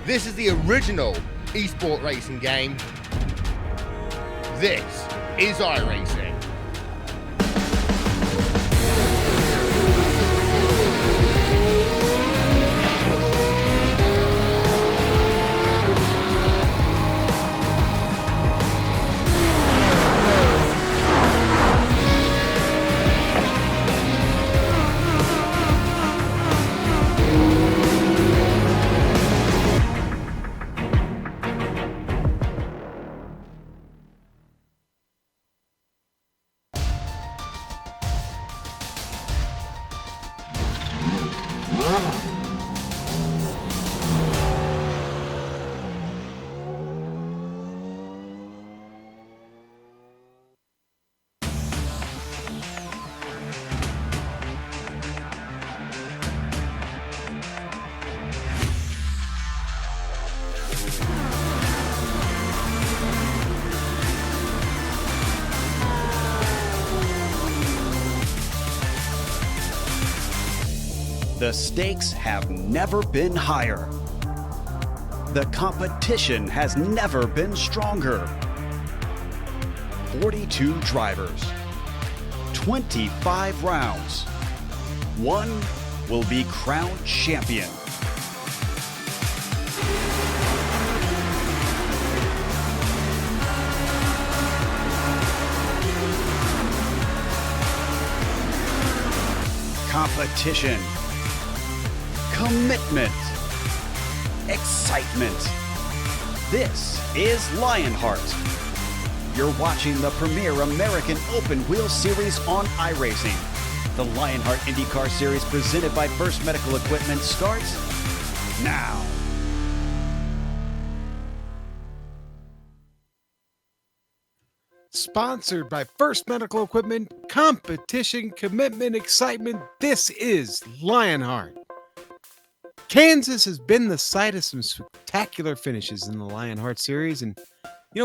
This is the original esport racing game. This is iRacing. The stakes have never been higher. The competition has never been stronger. 42 drivers, 25 rounds. One will be crowned champion. Competition. Commitment, excitement. This is Lionheart. You're watching the premier American Open Wheel Series on iRacing. The Lionheart IndyCar Series presented by First Medical Equipment starts now. Sponsored by First Medical Equipment, competition, commitment, excitement. This is Lionheart. Kansas has been the site of some spectacular finishes in the Lionheart Series. And,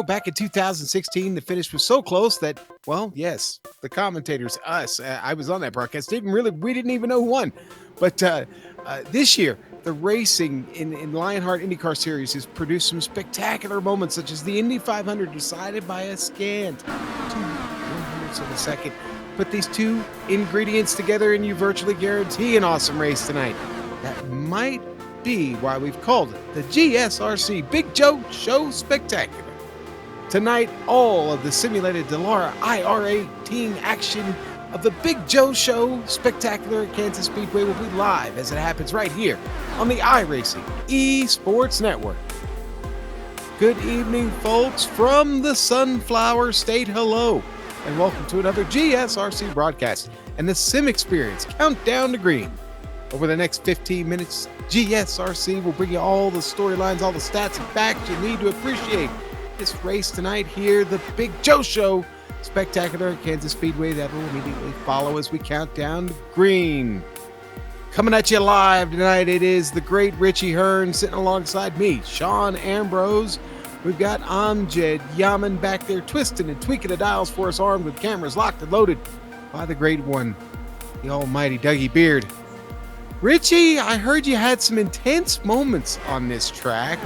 back in 2016, the finish was so close that, well, yes, the commentators, us, I was on that broadcast, we didn't even know who won. But this year, the racing in Lionheart IndyCar Series has produced some spectacular moments, such as the Indy 500 decided by a scant 2/100ths of a second. Put these two ingredients together and you virtually guarantee an awesome race tonight. That might be why we've called it the GSRC Big Joe Show Spectacular. Tonight, all of the simulated Dallara IR18 action of the Big Joe Show Spectacular at Kansas Speedway will be live as it happens right here on the iRacing Esports Network. Good evening, folks, from the Sunflower State. Hello, and welcome to another GSRC broadcast and the Sim Experience Countdown to Green. Over the next 15 minutes, GSRC will bring you all the storylines, all the stats and facts you need to appreciate this race tonight here, the Big Joe Show Spectacular at Kansas Speedway. That will immediately follow as we count down to green. Coming at you live tonight, it is the great Richie Hearn sitting alongside me, Sean Ambrose. We've got Amjad Yaman back there twisting and tweaking the dials for us, armed with cameras locked and loaded by the great one, the almighty Dougie Beard. Richie, I heard you had some intense moments on this track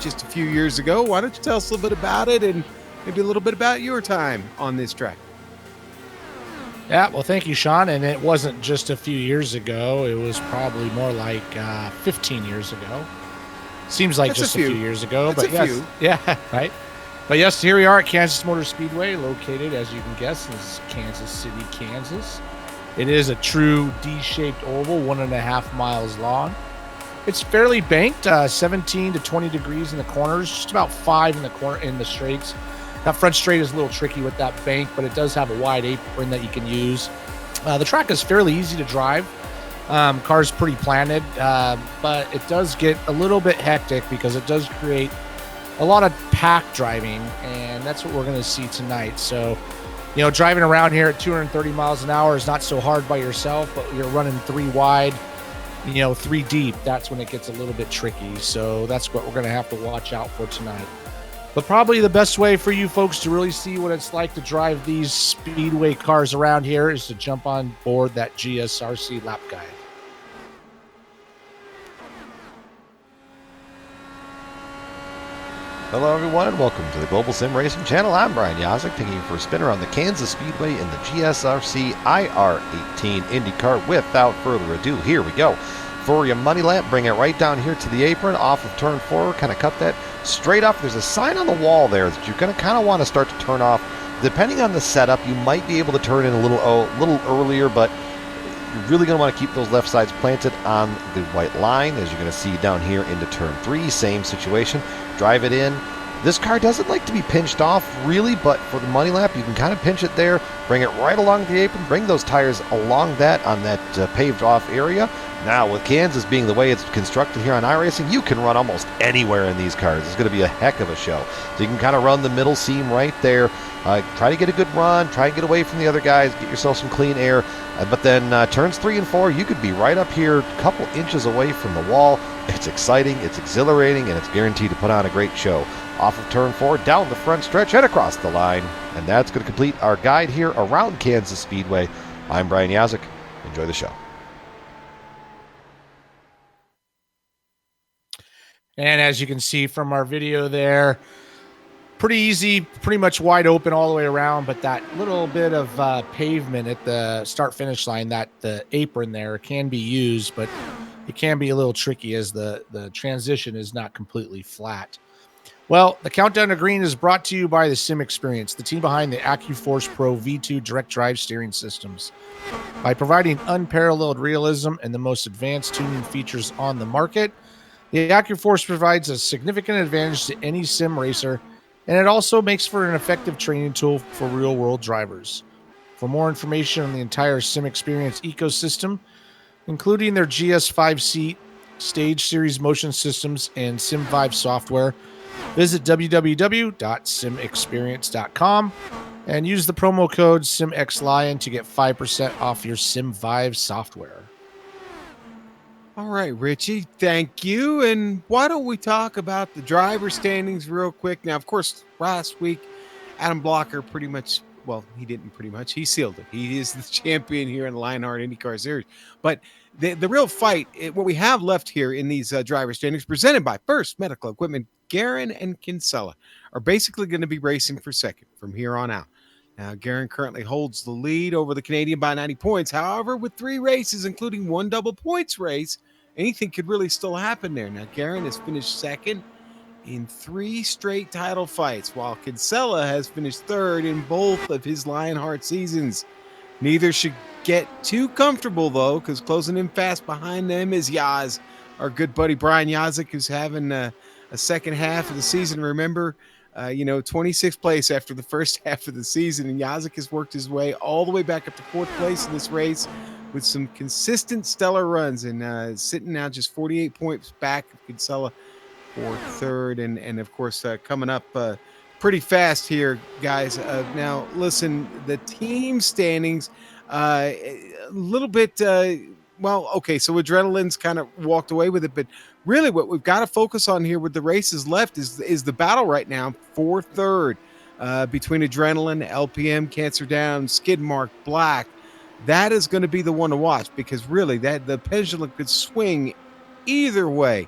just a few years ago. Why don't you tell us a little bit about it and maybe a little bit about your time on this track? Yeah, well, thank you, Sean. And it wasn't just a few years ago. It was probably more like 15 years ago. Seems like just a few years ago. That's but yes, few. Yeah, right. But yes, here we are at Kansas Motor Speedway, located, as you can guess, in Kansas City, Kansas. It is a true D-shaped oval, 1.5 miles long. It's fairly banked, 17 to 20 degrees in the corners, just about 5 in the corner in the straights. That front straight is a little tricky with that bank, but it does have a wide apron that you can use. The track is fairly easy to drive. Car's pretty planted, but it does get a little bit hectic because it does create a lot of pack driving, and that's what we're going to see tonight. So, driving around here at 230 miles an hour is not so hard by yourself, but you're running 3 wide, 3 deep. That's when it gets a little bit tricky. So that's what we're going to have to watch out for tonight. But probably the best way for you folks to really see what it's like to drive these speedway cars around here is to jump on board that GSRC lap guide. Hello everyone and welcome to the Global SimRacing Channel. I'm Brian Yazek, taking you for a spin around the Kansas Speedway in the GSRC IR18 IndyCar. Without further ado, here we go. For your money lap, bring it right down here to the apron, off of turn 4, kind of cut that straight up. There's a sign on the wall there that you're going to kind of want to start to turn off. Depending on the setup, you might be able to turn in a little earlier, but you're really going to want to keep those left sides planted on the white line, as you're going to see down here into turn 3. Same situation. Drive it in. This car doesn't like to be pinched off, really, but for the money lap, you can kind of pinch it there, bring it right along the apron, bring those tires along that on that paved off area. Now, with Kansas being the way it's constructed here on iRacing, you can run almost anywhere in these cars. It's going to be a heck of a show. So you can kind of run the middle seam right there. Try to get a good run, try and get away from the other guys, get yourself some clean air. But then turns 3 and 4, you could be right up here, a couple inches away from the wall. It's exciting, it's exhilarating, and it's guaranteed to put on a great show. Off of turn 4, down the front stretch, and across the line. And that's going to complete our guide here around Kansas Speedway. I'm Brian Yazek. Enjoy the show. And as you can see from our video there, pretty easy, pretty much wide open all the way around, but that little bit of pavement at the start-finish line, that the apron there can be used, but it can be a little tricky as the transition is not completely flat. Well, the Countdown to Green is brought to you by the Sim Experience, the team behind the AccuForce Pro V2 direct drive steering systems. By providing unparalleled realism and the most advanced tuning features on the market, the AccuForce provides a significant advantage to any sim racer, and it also makes for an effective training tool for real-world drivers. For more information on the entire Sim Experience ecosystem, including their GS5 Stage Series motion systems and Sim5 software, visit www.simexperience.com and use the promo code SimXLion to get 5% off your Sim5 software. All right, Richie, thank you. And why don't we talk about the driver standings real quick? Now, of course, last week, Adam Blocker he sealed it. He is the champion here in the Lionheart IndyCar Series. But the real fight, what we have left here in these driver standings, presented by First Medical Equipment, Guerin and Kinsella, are basically going to be racing for second from here on out. Now, Guerin currently holds the lead over the Canadian by 90 points. However, with 3 races, including 1 double points race, anything could really still happen there. Now, Guerin has finished second in 3 straight title fights, while Kinsella has finished third in both of his Lionheart seasons. Neither should get too comfortable, though, because closing in fast behind them is Yaz, our good buddy Brian Yazek, who's having a second half of the season. Remember, 26th place after the first half of the season, and Yazek has worked his way all the way back up to 4th place in this race with some consistent stellar runs, and sitting now just 48 points back of Kinsella for third, and of course coming up pretty fast here, guys. Now listen, the team standings a little bit okay, so Adrenaline's kind of walked away with it, but really what we've got to focus on here with the races left is the battle right now for third between Adrenaline, LPM, Cancer Down, Skidmark, Black. That is going to be the one to watch, because really the pendulum could swing either way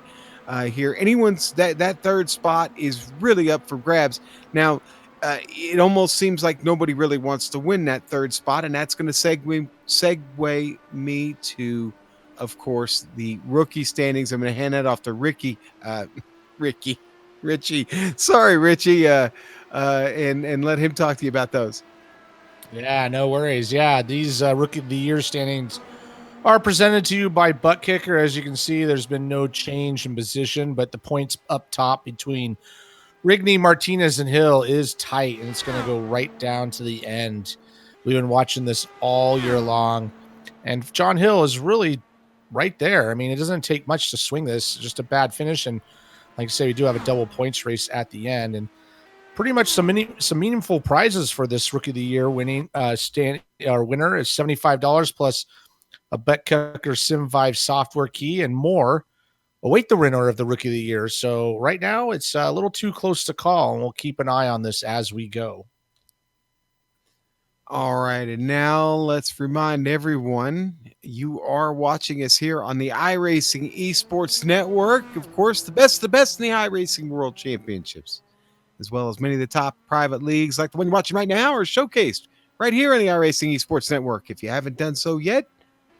here. That third spot is really up for grabs. Now, it almost seems like nobody really wants to win that third spot, and that's going to segue me to, of course, the rookie standings. I'm going to hand that off to Richie. Sorry, Richie, and let him talk to you about those. Yeah, no worries. Yeah, these Rookie of the Year standings are presented to you by Butt Kicker. As you can see, there's been no change in position, but the points up top between Rigney, Martinez, and Hill is tight, and it's going to go right down to the end. We've been watching this all year long, and John Hill is really right there. I mean, it doesn't take much to swing this, just a bad finish, and like I say, we do have a double points race at the end, and pretty much some meaningful prizes for this Rookie of the Year winner is $75 plus a BetKicker Sim5 software key and more. Await the winner of the Rookie of the Year. So right now it's a little too close to call, and we'll keep an eye on this as we go. All right, and now let's remind everyone you are watching us here on the iRacing Esports Network. Of course, the best in the iRacing World Championships. as well as many of the top private leagues like the one you're watching right now are showcased right here on the iRacing Esports Network. If you haven't done so yet,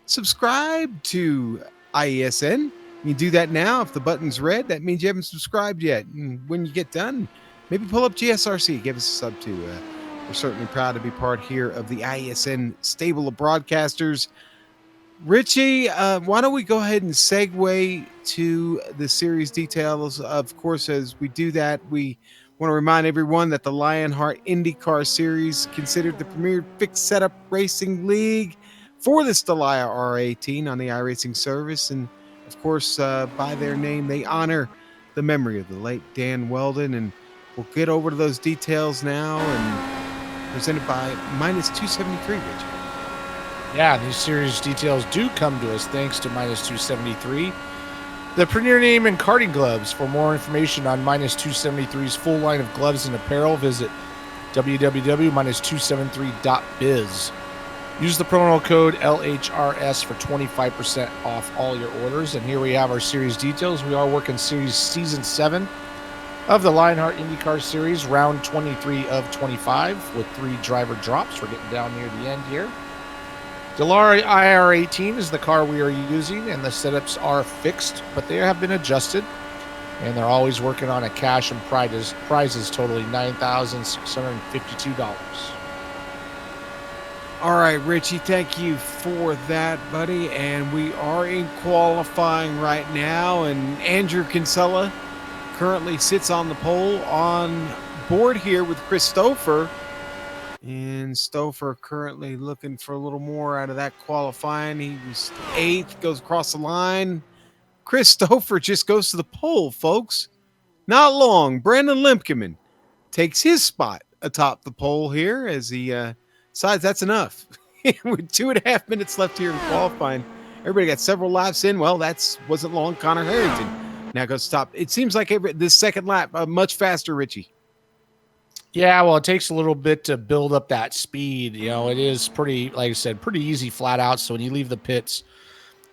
subscribe to IESN. You can do that now. If the button's red, that means you haven't subscribed yet. And when you get done, maybe pull up GSRC, give us a sub too. We're certainly proud to be part here of the IESN stable of broadcasters. Richie, why don't we go ahead and segue to the series details? Of course, as we do that, we want to remind everyone that the Lionheart IndyCar Series, considered the premier fixed setup racing league for the Stelia R18 on the iRacing service. And of course, by their name, they honor the memory of the late Dan Weldon. And we'll get over to those details now, and presented by Minus 273, Richie. Yeah, these series details do come to us thanks to Minus 273, the premier name in karting gloves. For more information on Minus 273's full line of gloves and apparel, visit www.273.biz. Use the promo code LHRS for 25% off all your orders. And here we have our series details. We are working season 7 of the Lionheart IndyCar Series, round 23 of 25, with 3 driver drops. We're getting down near the end here. Delara IR18 is the car we are using, and the setups are fixed, but they have been adjusted, and they're always working on a cash and prizes totaling $9,652. All right, Richie, thank you for that, buddy. And we are in qualifying right now, and Andrew Kinsella currently sits on the pole on board here with Christopher. And Stouffer currently looking for a little more out of that qualifying. He was 8th, goes across the line. Chris Stouffer just goes to the pole, folks. Not long. Brandon Lemkeman takes his spot atop the pole here as he decides that's enough. With 2.5 minutes left here in qualifying. Everybody got several laps in. Well, that wasn't long. Connor Harrington now goes top. It seems like this second lap much faster, Richie. Yeah, well, it takes a little bit to build up that speed. You know, it is pretty, like I said, pretty easy flat out. So when you leave the pits,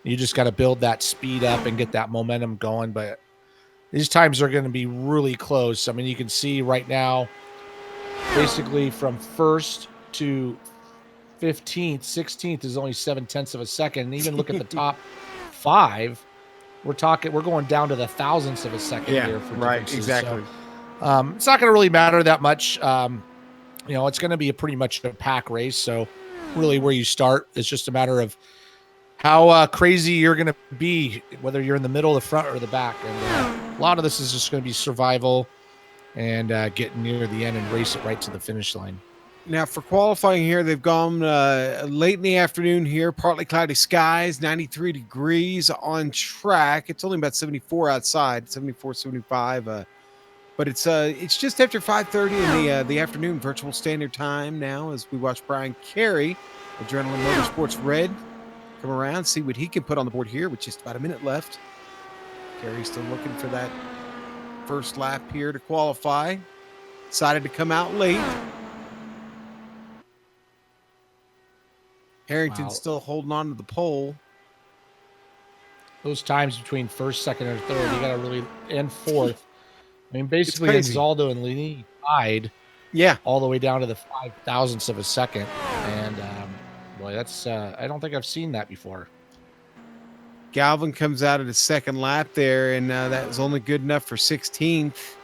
you just got to build that speed up and get that momentum going. But these times are going to be really close. I mean, you can see right now, basically from 1st to 15th, 16th is only 0.7 of a second. And even look at the top 5, we're going down to the thousandths of a second here. For right, exactly. So, it's not going to really matter that much. You know, it's going to be pretty much a pack race. So really where you start is just a matter of how crazy you're going to be, whether you're in the middle, the front, or the back. And a lot of this is just going to be survival and getting near the end and race it right to the finish line. Now for qualifying here, they've gone late in the afternoon here, partly cloudy skies, 93 degrees on track. It's only about 74 outside, 74, 75. But it's just after 5:30 in the afternoon, virtual standard time now, as we watch Brian Carey, Adrenaline Motorsports Red, come around, see what he can put on the board here with just about a minute left. Carey's still looking for that first lap here to qualify. Decided to come out late. Harrington's still holding on to the pole. Those times between 1st, 2nd, or 3rd, you got to really, and 4th. I mean, basically, Anzaldo and Lini tied, all the way down to the 0.005 of a second, and boy, that's I don't think I've seen that before. Galvin comes out at his second lap there, and that was only good enough for 16th.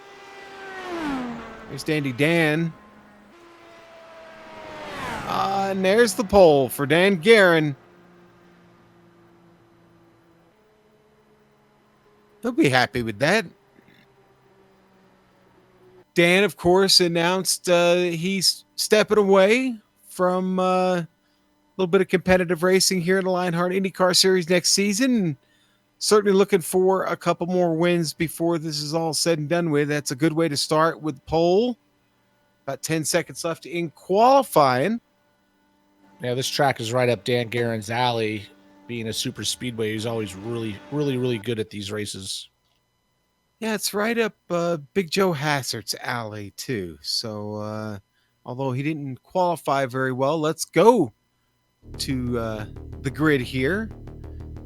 There's Dandy Dan, and there's the pole for Dan Guerin. He'll be happy with that. Dan, of course, announced he's stepping away from a little bit of competitive racing here in the Lionheart IndyCar Series next season. Certainly looking for a couple more wins before this is all said and done with. That's a good way to start with pole. About 10 seconds left in qualifying. Yeah, this track is right up Dan Guerin's alley. Being a super speedway, he's always really, really, really good at these races. Yeah, it's right up Big Joe Hassert's alley, too. So, although he didn't qualify very well, let's go to the grid here.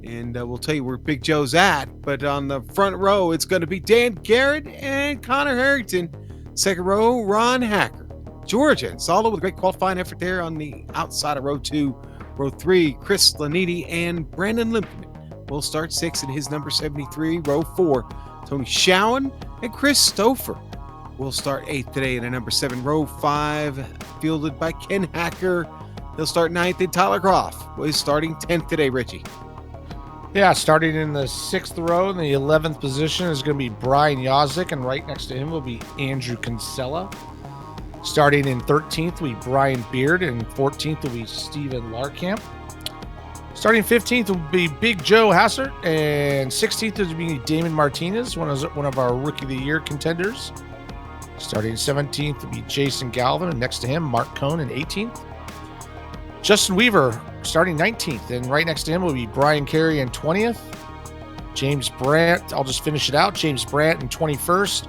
And we'll tell you where Big Joe's at. But on the front row, it's going to be Dan Garrett and Connor Harrington Second row, Ron Hacker. Georgia and Salo with a great qualifying effort there on the outside of row 2. Row 3, Chris Laniti and Brandon Limpman will start 6 in his number 73. Row 4, Tony Schowen and Chris Stouffer will start 8th today in a number 7. Row 5, fielded by Ken Hacker. He'll start 9th, and Tyler Groff is starting 10th today, Richie. Yeah, starting in the 6th row in the 11th position is going to be Brian Yazik, and right next to him will be Andrew Kinsella. Starting in 13th will be Brian Beard, and 14th will be Steven Larkamp. Starting 15th will be Big Joe Hassert, and 16th will be Damon Martinez, one of our Rookie of the Year contenders. Starting 17th will be Jason Galvin, and next to him, Mark Cohn in 18th. Justin Weaver starting 19th, and right next to him will be Brian Carey in 20th. James Brandt, I'll just finish it out. James Brandt in 21st.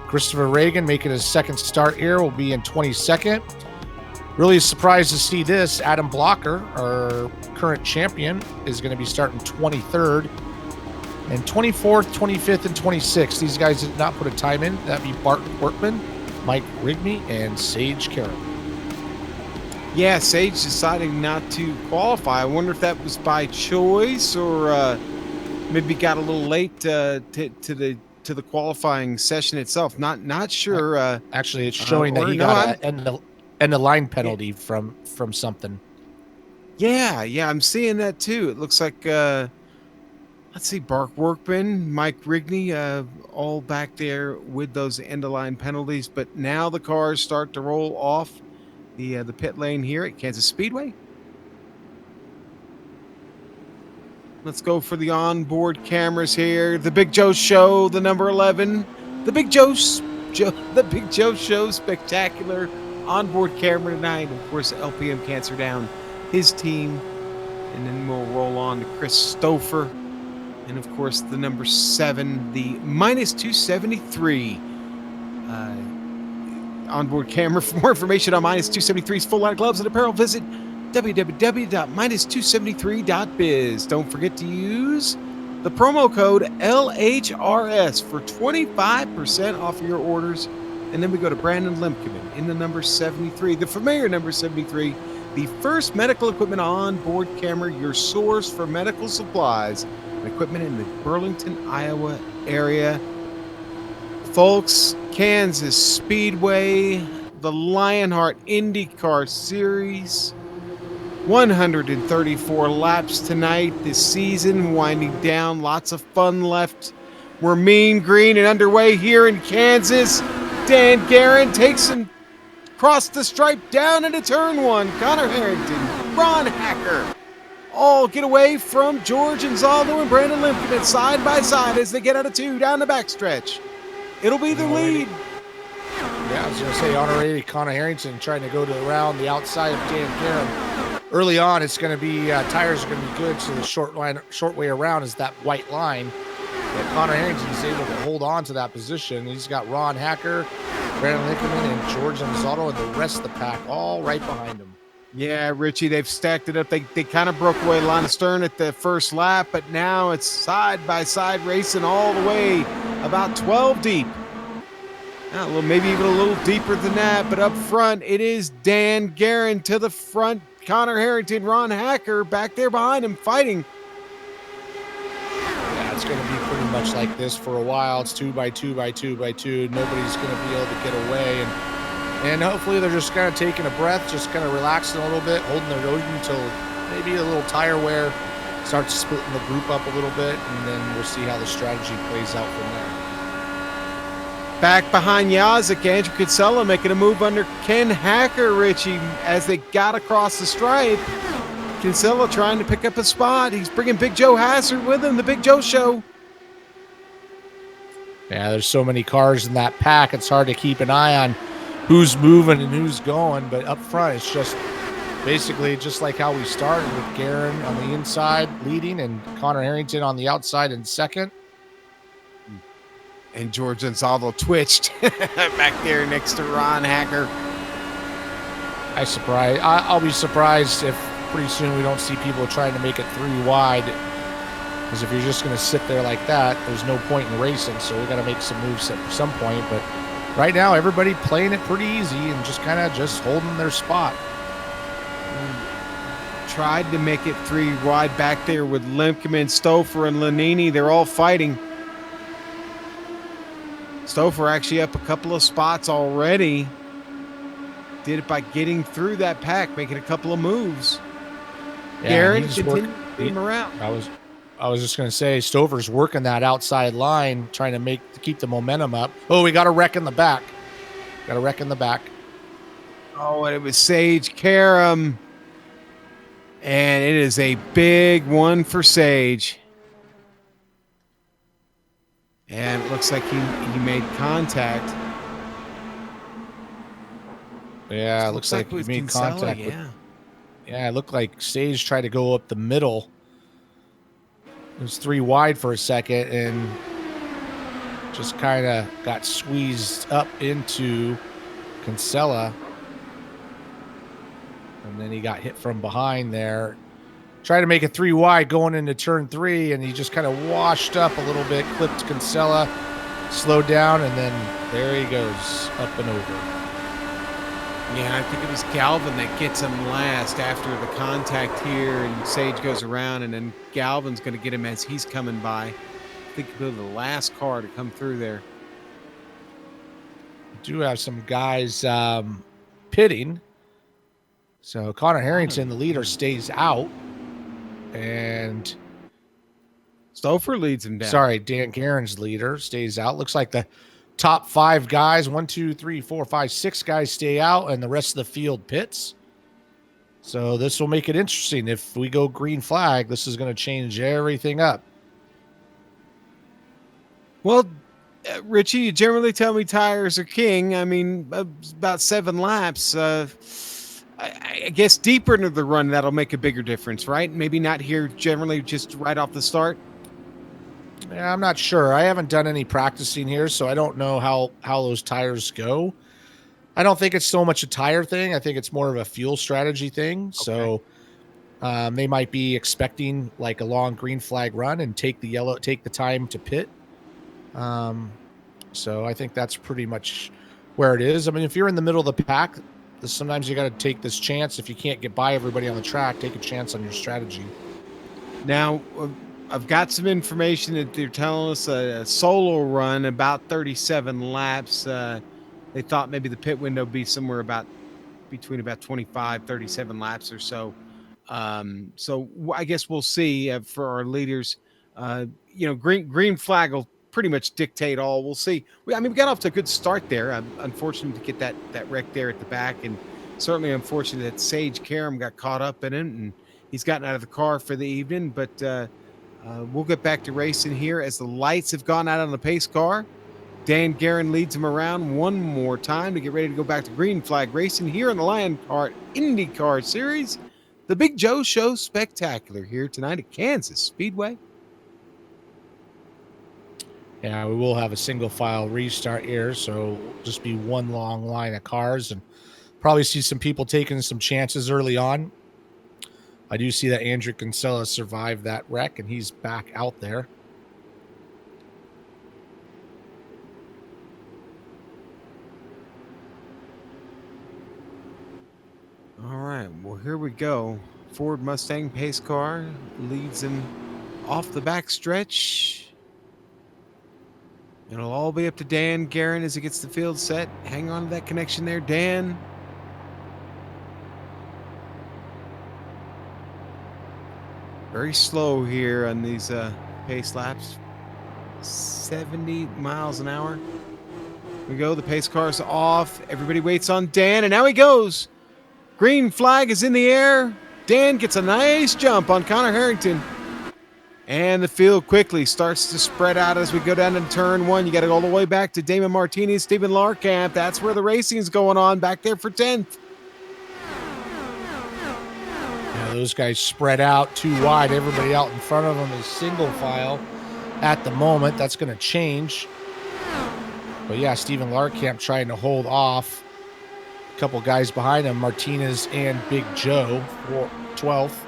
Christopher Reagan making his second start here will be in 22nd. Really surprised to see this. Adam Blocker, our current champion, is going to be starting 23rd. And 24th, 25th, and 26th. These guys did not put a time in. That'd be Bart Workman, Mike Rigby, and Sage Carroll. Yeah, Sage deciding not to qualify. I wonder if that was by choice or maybe got a little late to the qualifying session itself. Not sure. Actually, it's showing that he got an end the line penalty from something. Yeah, I'm seeing that too. It looks like let's see, Bart Workman, Mike Rigney, all back there with those end of line penalties. But now the cars start to roll off the pit lane here at Kansas Speedway. Let's go for the onboard cameras here. The Big Joe Show, the number 11. The Big Joe Show spectacular onboard camera tonight. Of course, LPM Cancer down his team. And then we'll roll on to Chris Stouffer. And of course, the number 7, the -273 onboard camera. For more information on -273's full line of gloves and apparel, visit www.273.biz. Don't forget to use the promo code LHRS for 25% off your orders. And then we go to Brandon Limpman in the number 73, the familiar number 73, the first medical equipment onboard camera, your source for medical supplies and equipment in the Burlington, Iowa area. Folks, Kansas Speedway, the Lionheart IndyCar Series, 134 laps tonight. This season winding down, lots of fun left. We're mean green and underway here in Kansas. Dan Guerin takes him across the stripe down into turn 1. Connor Harrington, Ron Hacker, all get away from George Anzaldo and Brandon Limpman side by side as they get out of 2 down the backstretch. It'll be the lead. Yeah, I was going to say, honorary Connor Harrington trying to go around the outside of Dan Guerin. Early on, it's going to be tires are going to be good, so the short way around is that white line. But Connor Harrington is able to hold on to that position. He's got Ron Hacker, Brandon Limpman, and George Anzaldo, and the rest of the pack all right behind him. Yeah, Richie, they've stacked it up. They kind of broke away line of stern at the first lap, but now it's side-by-side racing all the way about 12 deep. Well, maybe even a little deeper than that, but up front, it is Dan Guerin to the front. Connor Harrington, Ron Hacker back there behind him fighting. Yeah, it's going to be pretty much like this for a while. It's 2 by 2 by 2 by 2. Nobody's going to be able to get away, and hopefully they're just kind of taking a breath, just kind of relaxing a little bit, holding their nose until maybe a little tire wear starts splitting the group up a little bit, and then we'll see how the strategy plays out from there. Back behind Yazik, Andrew Kinsella making a move under Ken Hacker, Richie, as they got across the stripe. Kinsella trying to pick up a spot. He's bringing Big Joe Hassert with him, the Big Joe Show. Yeah, there's so many cars in that pack, it's hard to keep an eye on who's moving and who's going, but up front, it's just basically just like how we started with Guerin on the inside leading and Connor Harrington on the outside in second. And George Anzaldo twitched back there next to Ron Hacker. I'll be surprised if pretty soon we don't see people trying to make it 3 wide. Because if you're just going to sit there like that, there's no point in racing. So we got to make some moves at some point. But right now everybody playing it pretty easy and just kind of just holding their spot. Tried to make it 3 wide back there with Lemkeman, Stouffer, and Lanini. They're all fighting. Stouffer actually up a couple of spots already. Did it by getting through that pack, making a couple of moves. Yeah, Garrett he's continued to beat him around. I was just going to say, Stover's working that outside line, trying to keep the momentum up. Oh, we got a wreck in the back. Oh, and it was Sage Karam. And it is a big one for Sage. And it looks like he made contact. Yeah, it looks like he made contact. Yeah, it looked like Sage tried to go up the middle. It was 3 wide for a second and just kind of got squeezed up into Kinsella. And then he got hit from behind there. Tried to make it 3 wide going into turn 3, and he just kind of washed up a little bit, clipped Kinsella, slowed down, and then there he goes, up and over. Yeah, I think it was Galvin that gets him last after the contact here, and Sage goes around, and then Galvin's going to get him as he's coming by. I think he'll be the last car to come through there. We do have some guys pitting. So Connor Harrington, the leader, stays out. And Stouffer leads him down. Sorry, Dan Guerin's leader stays out. Looks like the top 5 guys, 1, 2, 3, 4, 5, 6 guys stay out, and the rest of the field pits. So this will make it interesting. If we go green flag, this is going to change everything up. Well, Richie, you generally tell me tires are king. I mean, about 7 laps. I guess deeper into the run, that'll make a bigger difference, right? Maybe not here generally just right off the start. Yeah, I'm not sure. I haven't done any practicing here, so I don't know how those tires go. I don't think it's so much a tire thing. I think it's more of a fuel strategy thing. Okay. So they might be expecting like a long green flag run and take the time to pit. So I think that's pretty much where it is. I mean, if you're in the middle of the pack, sometimes you got to take this chance. If you can't get by everybody on the track, take a chance on your strategy. Now, I've got some information that they're telling us a solo run about 37 laps. They thought maybe the pit window would be somewhere between 25, 37 laps or so. So I guess we'll see for our leaders. Green flag will pretty much dictate all. We'll see. We got off to a good start there. Unfortunate to get that wreck there at the back, and certainly unfortunate that Sage Karam got caught up in it, and he's gotten out of the car for the evening. But we'll get back to racing here as the lights have gone out on the pace car. Dan Guerin leads him around one more time to get ready to go back to green flag racing here in the Lionheart IndyCar Series. The Big Joe Show Spectacular here tonight at Kansas Speedway. Yeah, we will have a single file restart here, so just be one long line of cars and probably see some people taking some chances early on. I do see that Andrew Kinsella survived that wreck, and he's back out there. All right, well, here we go. Ford Mustang pace car leads him off the back stretch. It'll all be up to Dan Guerin as he gets the field set. Hang on to that connection there, Dan. Very slow here on these pace laps. 70 miles an hour. Here we go. The pace car's off. Everybody waits on Dan, and now he goes. Green flag is in the air. Dan gets a nice jump on Connor Harrington. And the field quickly starts to spread out as we go down to turn 1. You got to go all the way back to Damon Martinez, Stephen Larkamp. That's where the racing is going on back there for 10th. Yeah, those guys spread out too wide. Everybody out in front of them is single file at the moment. That's going to change. But yeah, Stephen Larkamp trying to hold off. A couple guys behind him, Martinez and Big Joe, 12th.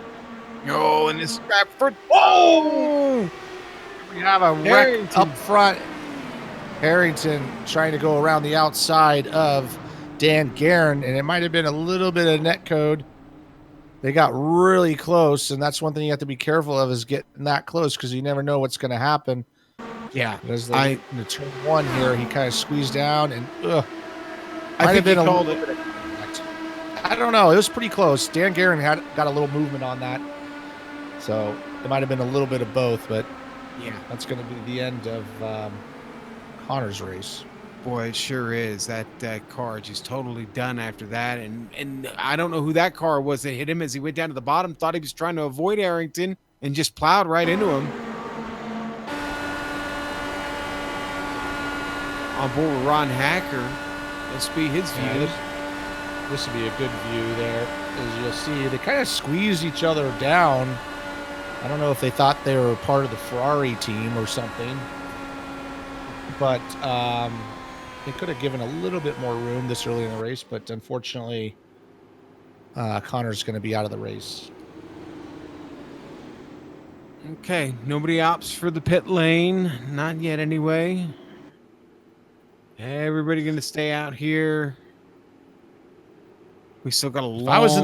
Oh, and this Stratford. Oh! We have a wreck up front. Harrington trying to go around the outside of Dan Guerin, and it might have been a little bit of net code. They got really close, and that's one thing you have to be careful of is getting that close because you never know what's going to happen. Yeah, As they get into turn one here, he kind of squeezed down, and I think he called it. I don't know. It was pretty close. Dan Guerin got a little movement on that, so it might have been a little bit of both. But yeah, that's going to be the end of Connor's race. Boy, it sure is. That car just totally done after that, and I don't know who that car was that hit him as he went down to the bottom. Thought he was trying to avoid Harrington and just plowed right into him. On board with Ron Hacker. This will be his view. Yeah, this will be a good view there. As you'll see, they kind of squeeze each other down. I don't know if they thought they were part of the Ferrari team or something. But they could have given a little bit more room this early in the race. But unfortunately, Connor's going to be out of the race. Okay, nobody opts for the pit lane. Not yet, anyway. Everybody going to stay out here. We still got a long. If I was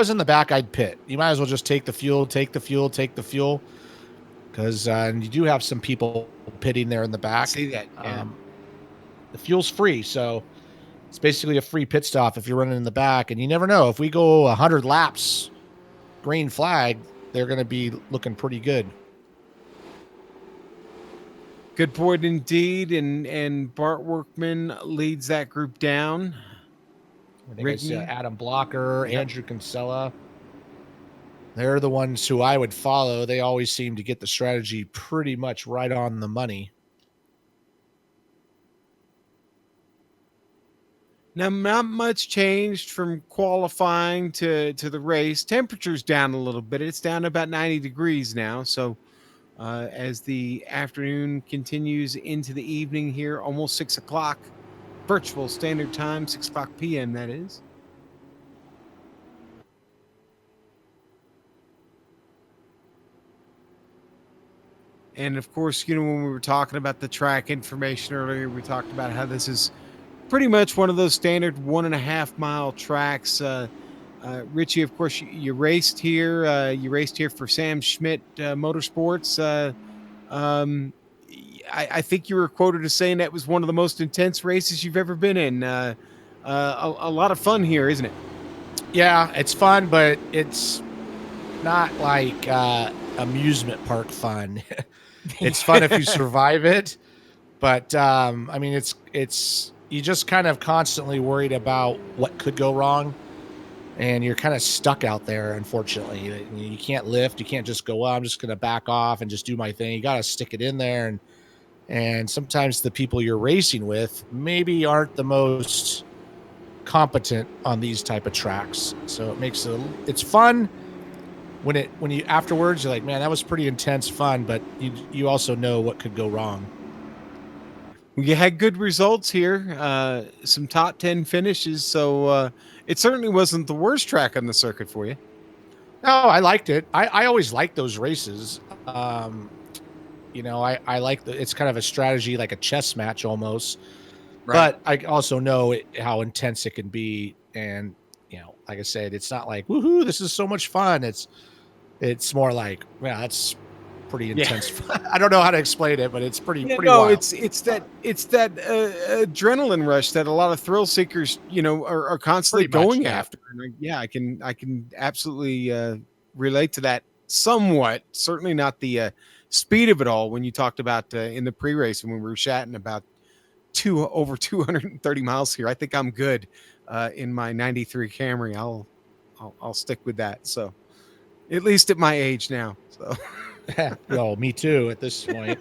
in the back, I'd pit. You might as well just take the fuel, because you do have some people pitting there in the back. See that? Yeah. The fuel's free, so it's basically a free pit stop if you're running in the back. And you never know, if we go 100 laps, green flag, they're going to be looking pretty good. Good point indeed, and Bart Workman leads that group down. I think it's Adam Blocker, Andrew Kinsella. They're the ones who I would follow. They always seem to get the strategy pretty much right on the money. Now, not much changed from qualifying to the race. Temperature's down a little bit. It's down to about 90 degrees now. So as the afternoon continues into the evening here, almost 6 o'clock, virtual standard time, 6 o'clock p.m. that is. And of course, you know, when we were talking about the track information earlier, we talked about how this is pretty much one of those standard 1.5 mile tracks. Richie, of course, you raced here. You raced here for Sam Schmidt Motorsports. I think you were quoted as saying that was one of the most intense races you've ever been in. A lot of fun here, isn't it? Yeah, it's fun, but it's not like amusement park fun. It's fun if you survive it, but I mean, it's you just kind of constantly worried about what could go wrong, and you're kind of stuck out there. Unfortunately, you can't lift. You can't just go, well, I'm just going to back off and just do my thing. You got to stick it in there, and sometimes the people you're racing with maybe aren't the most competent on these type of tracks, so it makes it's fun. When you afterwards, you're like, man, that was pretty intense fun, but you also know what could go wrong. You had good results here, some top 10 finishes, so it certainly wasn't the worst track on the circuit for you. No, I liked it. I always like those races. You know, I like it's kind of a strategy, like a chess match almost. Right. But I also know how intense it can be, and you know, like I said, it's not like woohoo, this is so much fun. It's more like, yeah, that's pretty intense. Yeah. I don't know how to explain it, but it's pretty wild. It's that adrenaline rush that a lot of thrill seekers, you know, are constantly going after. And I can absolutely relate to that somewhat. Certainly not the speed of it all. When you talked about in the pre-race when we were chatting about over 230 miles here, I think I'm good in my 93 Camry. I'll stick with that. So. At least at my age now. So, well, me too at this point.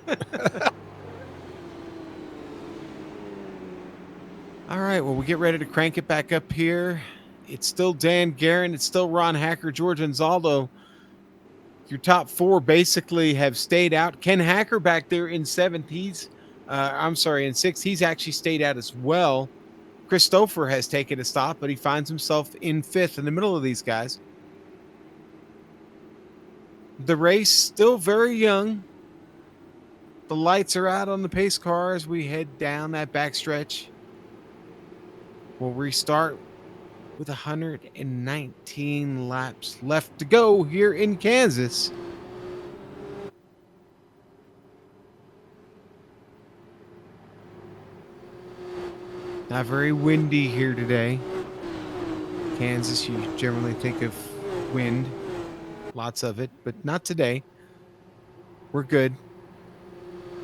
All right. Well, we get ready to crank it back up here. It's still Dan Guerin. It's still Ron Hacker, George Anzaldo. Your top four basically have stayed out. Ken Hacker back there in seventh. In sixth. He's actually stayed out as well. Christopher has taken a stop, but he finds himself in fifth in the middle of these guys. The race still very young. The lights are out on the pace car as we head down that backstretch. We'll restart with 119 laps left to go here in Kansas. Not very windy here today. Kansas, you generally think of wind, lots of it, but not today. We're good.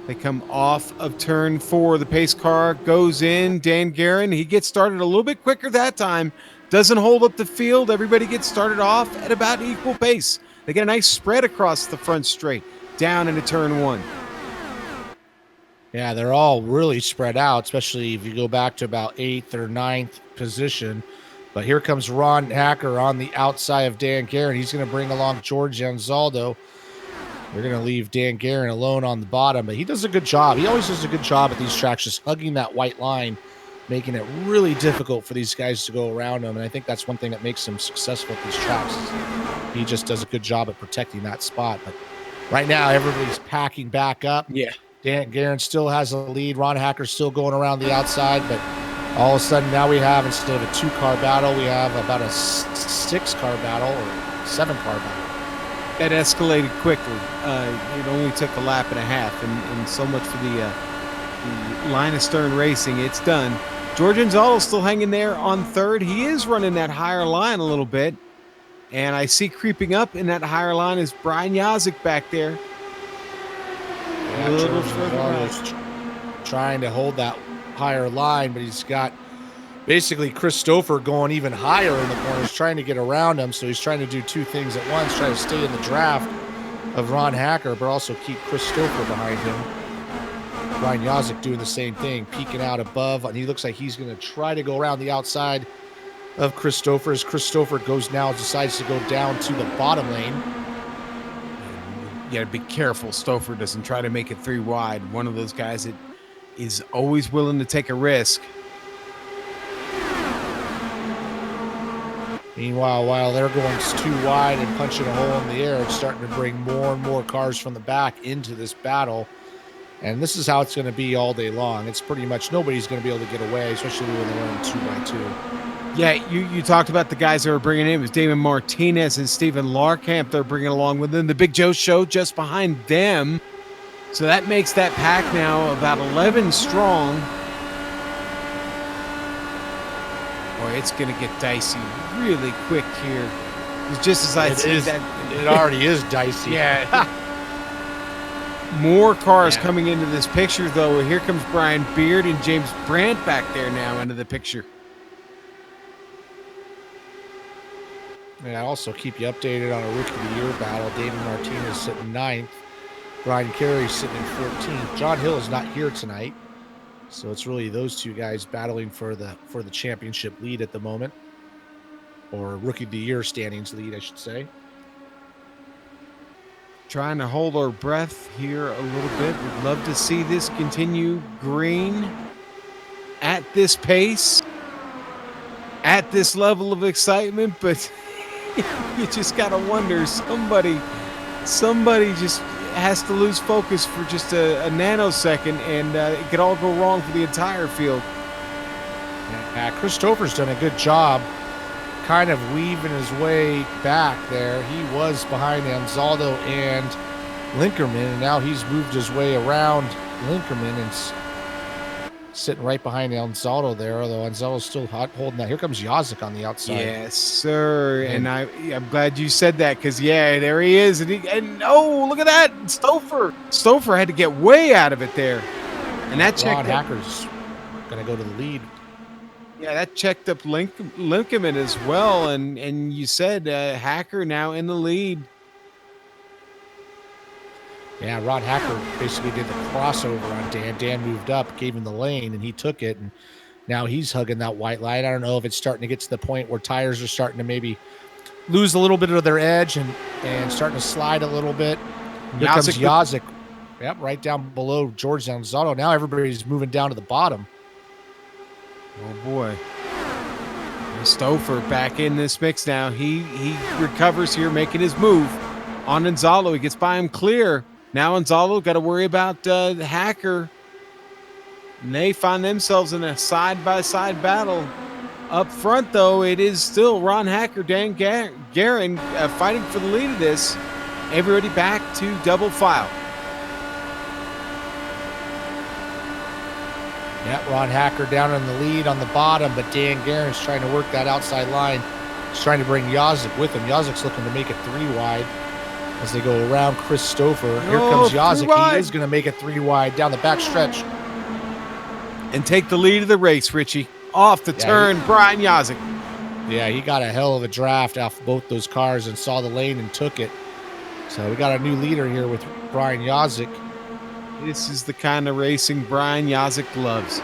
They come off of turn 4. The pace car goes in. Dan Guerin, he gets started a little bit quicker that time. Doesn't hold up the field. Everybody gets started off at about equal pace. They get a nice spread across the front straight, down into turn 1. Yeah, they're all really spread out, especially if you go back to about 8th or 9th position. But here comes Ron Hacker on the outside of Dan Guerin. He's going to bring along George Anzaldo. They're going to leave Dan Guerin alone on the bottom, but he does a good job. He always does a good job at these tracks, just hugging that white line, making it really difficult for these guys to go around him. And I think that's one thing that makes him successful at these tracks. He just does a good job at protecting that spot. But right now, everybody's packing back up. Yeah. Dan Guerin still has a lead. Ron Hacker's still going around the outside, but all of a sudden now we have, instead of a 2-car battle, we have about a 6-car battle or 7-car battle. That escalated quickly. It only took a lap and a half, and so much for the line of stern racing. It's done. George Anzaldo's still hanging there on 3rd. He is running that higher line a little bit, and I see creeping up in that higher line is Brian Yazik back there. Yeah, A little George further Anzaldo's trying to hold that higher line, but he's got basically Christopher going even higher in the corners, trying to get around him. So he's trying to do 2 things at once, trying to stay in the draft of Ron Hacker, but also keep Christopher behind him. Brian Yazik doing the same thing, peeking out above, and he looks like he's going to try to go around the outside of Christopher as Christopher decides to go down to the bottom lane. You got to be careful Stouffer doesn't try to make it 3 wide. One of those guys that is always willing to take a risk. Meanwhile, while they're going too wide and punching a hole in the air, it's starting to bring more and more cars from the back into this battle. And this is how it's going to be all day long. It's pretty much nobody's going to be able to get away, especially when they're running 2x2. Yeah, you talked about the guys that were bringing in. It was Damon Martinez and Steven Larkamp they're bringing along with them. The Big Joe Show just behind them. So that makes that pack now about 11 strong. Boy, it's going to get dicey really quick here. It's just as I said that. It already is dicey. Yeah. More cars coming into this picture, though. Here comes Brian Beard and James Brandt back there now into the picture. And I also keep you updated on a Rookie of the Year battle. Damon Martinez sitting 9th. Brian Carey sitting in 14th. John Hill is not here tonight. So it's really those 2 guys battling for the championship lead at the moment. Or Rookie of the Year standings lead, I should say. Trying to hold our breath here a little bit. We'd love to see this continue green at this pace, at this level of excitement, but you just got to wonder, somebody just has to lose focus for just a nanosecond, and it could all go wrong for the entire field. Yeah, Christopher's done a good job kind of weaving his way back there. He was behind Anzaldo and Linkerman, and now he's moved his way around Linkerman and sitting right behind Anzaldo there, although Anzaldo's still holding that. Here comes Yazik on the outside. Yes, sir. And I'm glad you said that, because, yeah, there he is. And oh, look at that. Stouffer had to get way out of it there. And that Ron Hacker's going to go to the lead. Yeah, that checked up Lincoln as well, and you said Hacker now in the lead. Yeah, Ron Hacker basically did the crossover on Dan. Dan moved up, gave him the lane, and he took it, and now he's hugging that white line. I don't know if it's starting to get to the point where tires are starting to maybe lose a little bit of their edge and starting to slide a little bit. Here comes Yazik. Yep, right down below George Anzaldo. Now everybody's moving down to the bottom. Oh, boy. Stouffer back in this mix now. He recovers here, making his move on Anzaldo. He gets by him clear. Now Gonzalo got to worry about the Hacker. And they find themselves in a side-by-side battle. Up front, though, it is still Ron Hacker, Dan Guerin fighting for the lead of this. Everybody back to double file. Yeah, Ron Hacker down in the lead on the bottom, but Dan Guerin's trying to work that outside line. He's trying to bring Yazik with him. Yazik's looking to make it 3 wide as they go around Chris Stouffer. Here comes Yazik. He is going to make it 3 wide down the back stretch. And take the lead of the race, Richie. Off the turn, Brian Yazik. Yeah, he got a hell of a draft off both those cars and saw the lane and took it. So we got a new leader here with Brian Yazik. This is the kind of racing Brian Yazik loves.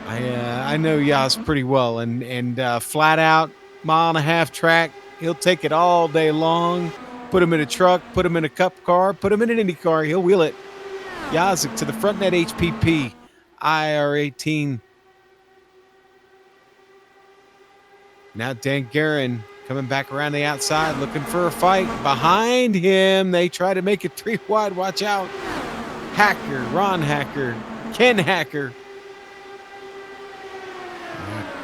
I know Yaz pretty well, and flat out, 1.5 mile track, he'll take it all day long. Put him in a truck, put him in a cup car, put him in an Indy car, he'll wheel it. Yazik to the front net HPP, IR18. Now Dan Guerin coming back around the outside, looking for a fight. Behind him, they try to make it 3 wide. Watch out. Hacker, Ron Hacker, Ken Hacker.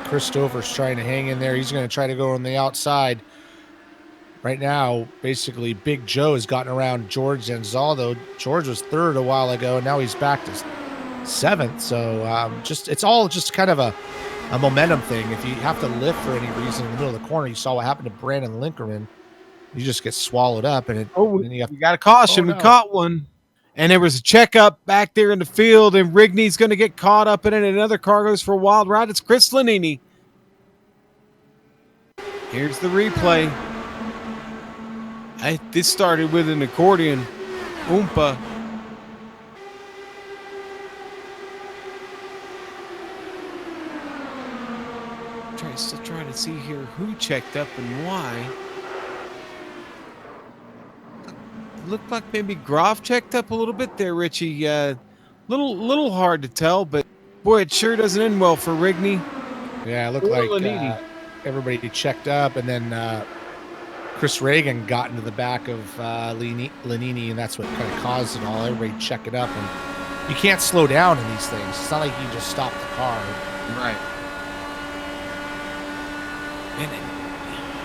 Christopher's trying to hang in there. He's going to try to go on the outside. Right now, basically, Big Joe has gotten around George Zanzaldo. George was 3rd a while ago, and now he's back to 7th. So it's all just kind of a momentum thing. If you have to lift for any reason in the middle of the corner, you saw what happened to Brandon Linkerman. You just get swallowed up, and you got a caution. No. We caught one. And there was a checkup back there in the field, and Rigney's going to get caught up in it. Another car goes for a wild ride. It's Chris Lanini. Here's the replay. This started with an accordion. Oompa. Still trying to see here who checked up and why. Looked like maybe Groff checked up a little bit there, Richie. Little hard to tell, but boy, it sure doesn't end well for Rigney. Yeah, it looked like everybody checked up, and then Chris Reagan got into the back of Lanini, and that's what kind of caused it all. Everybody check it up, and you can't slow down in these things. It's not like you just stop the car. Right. And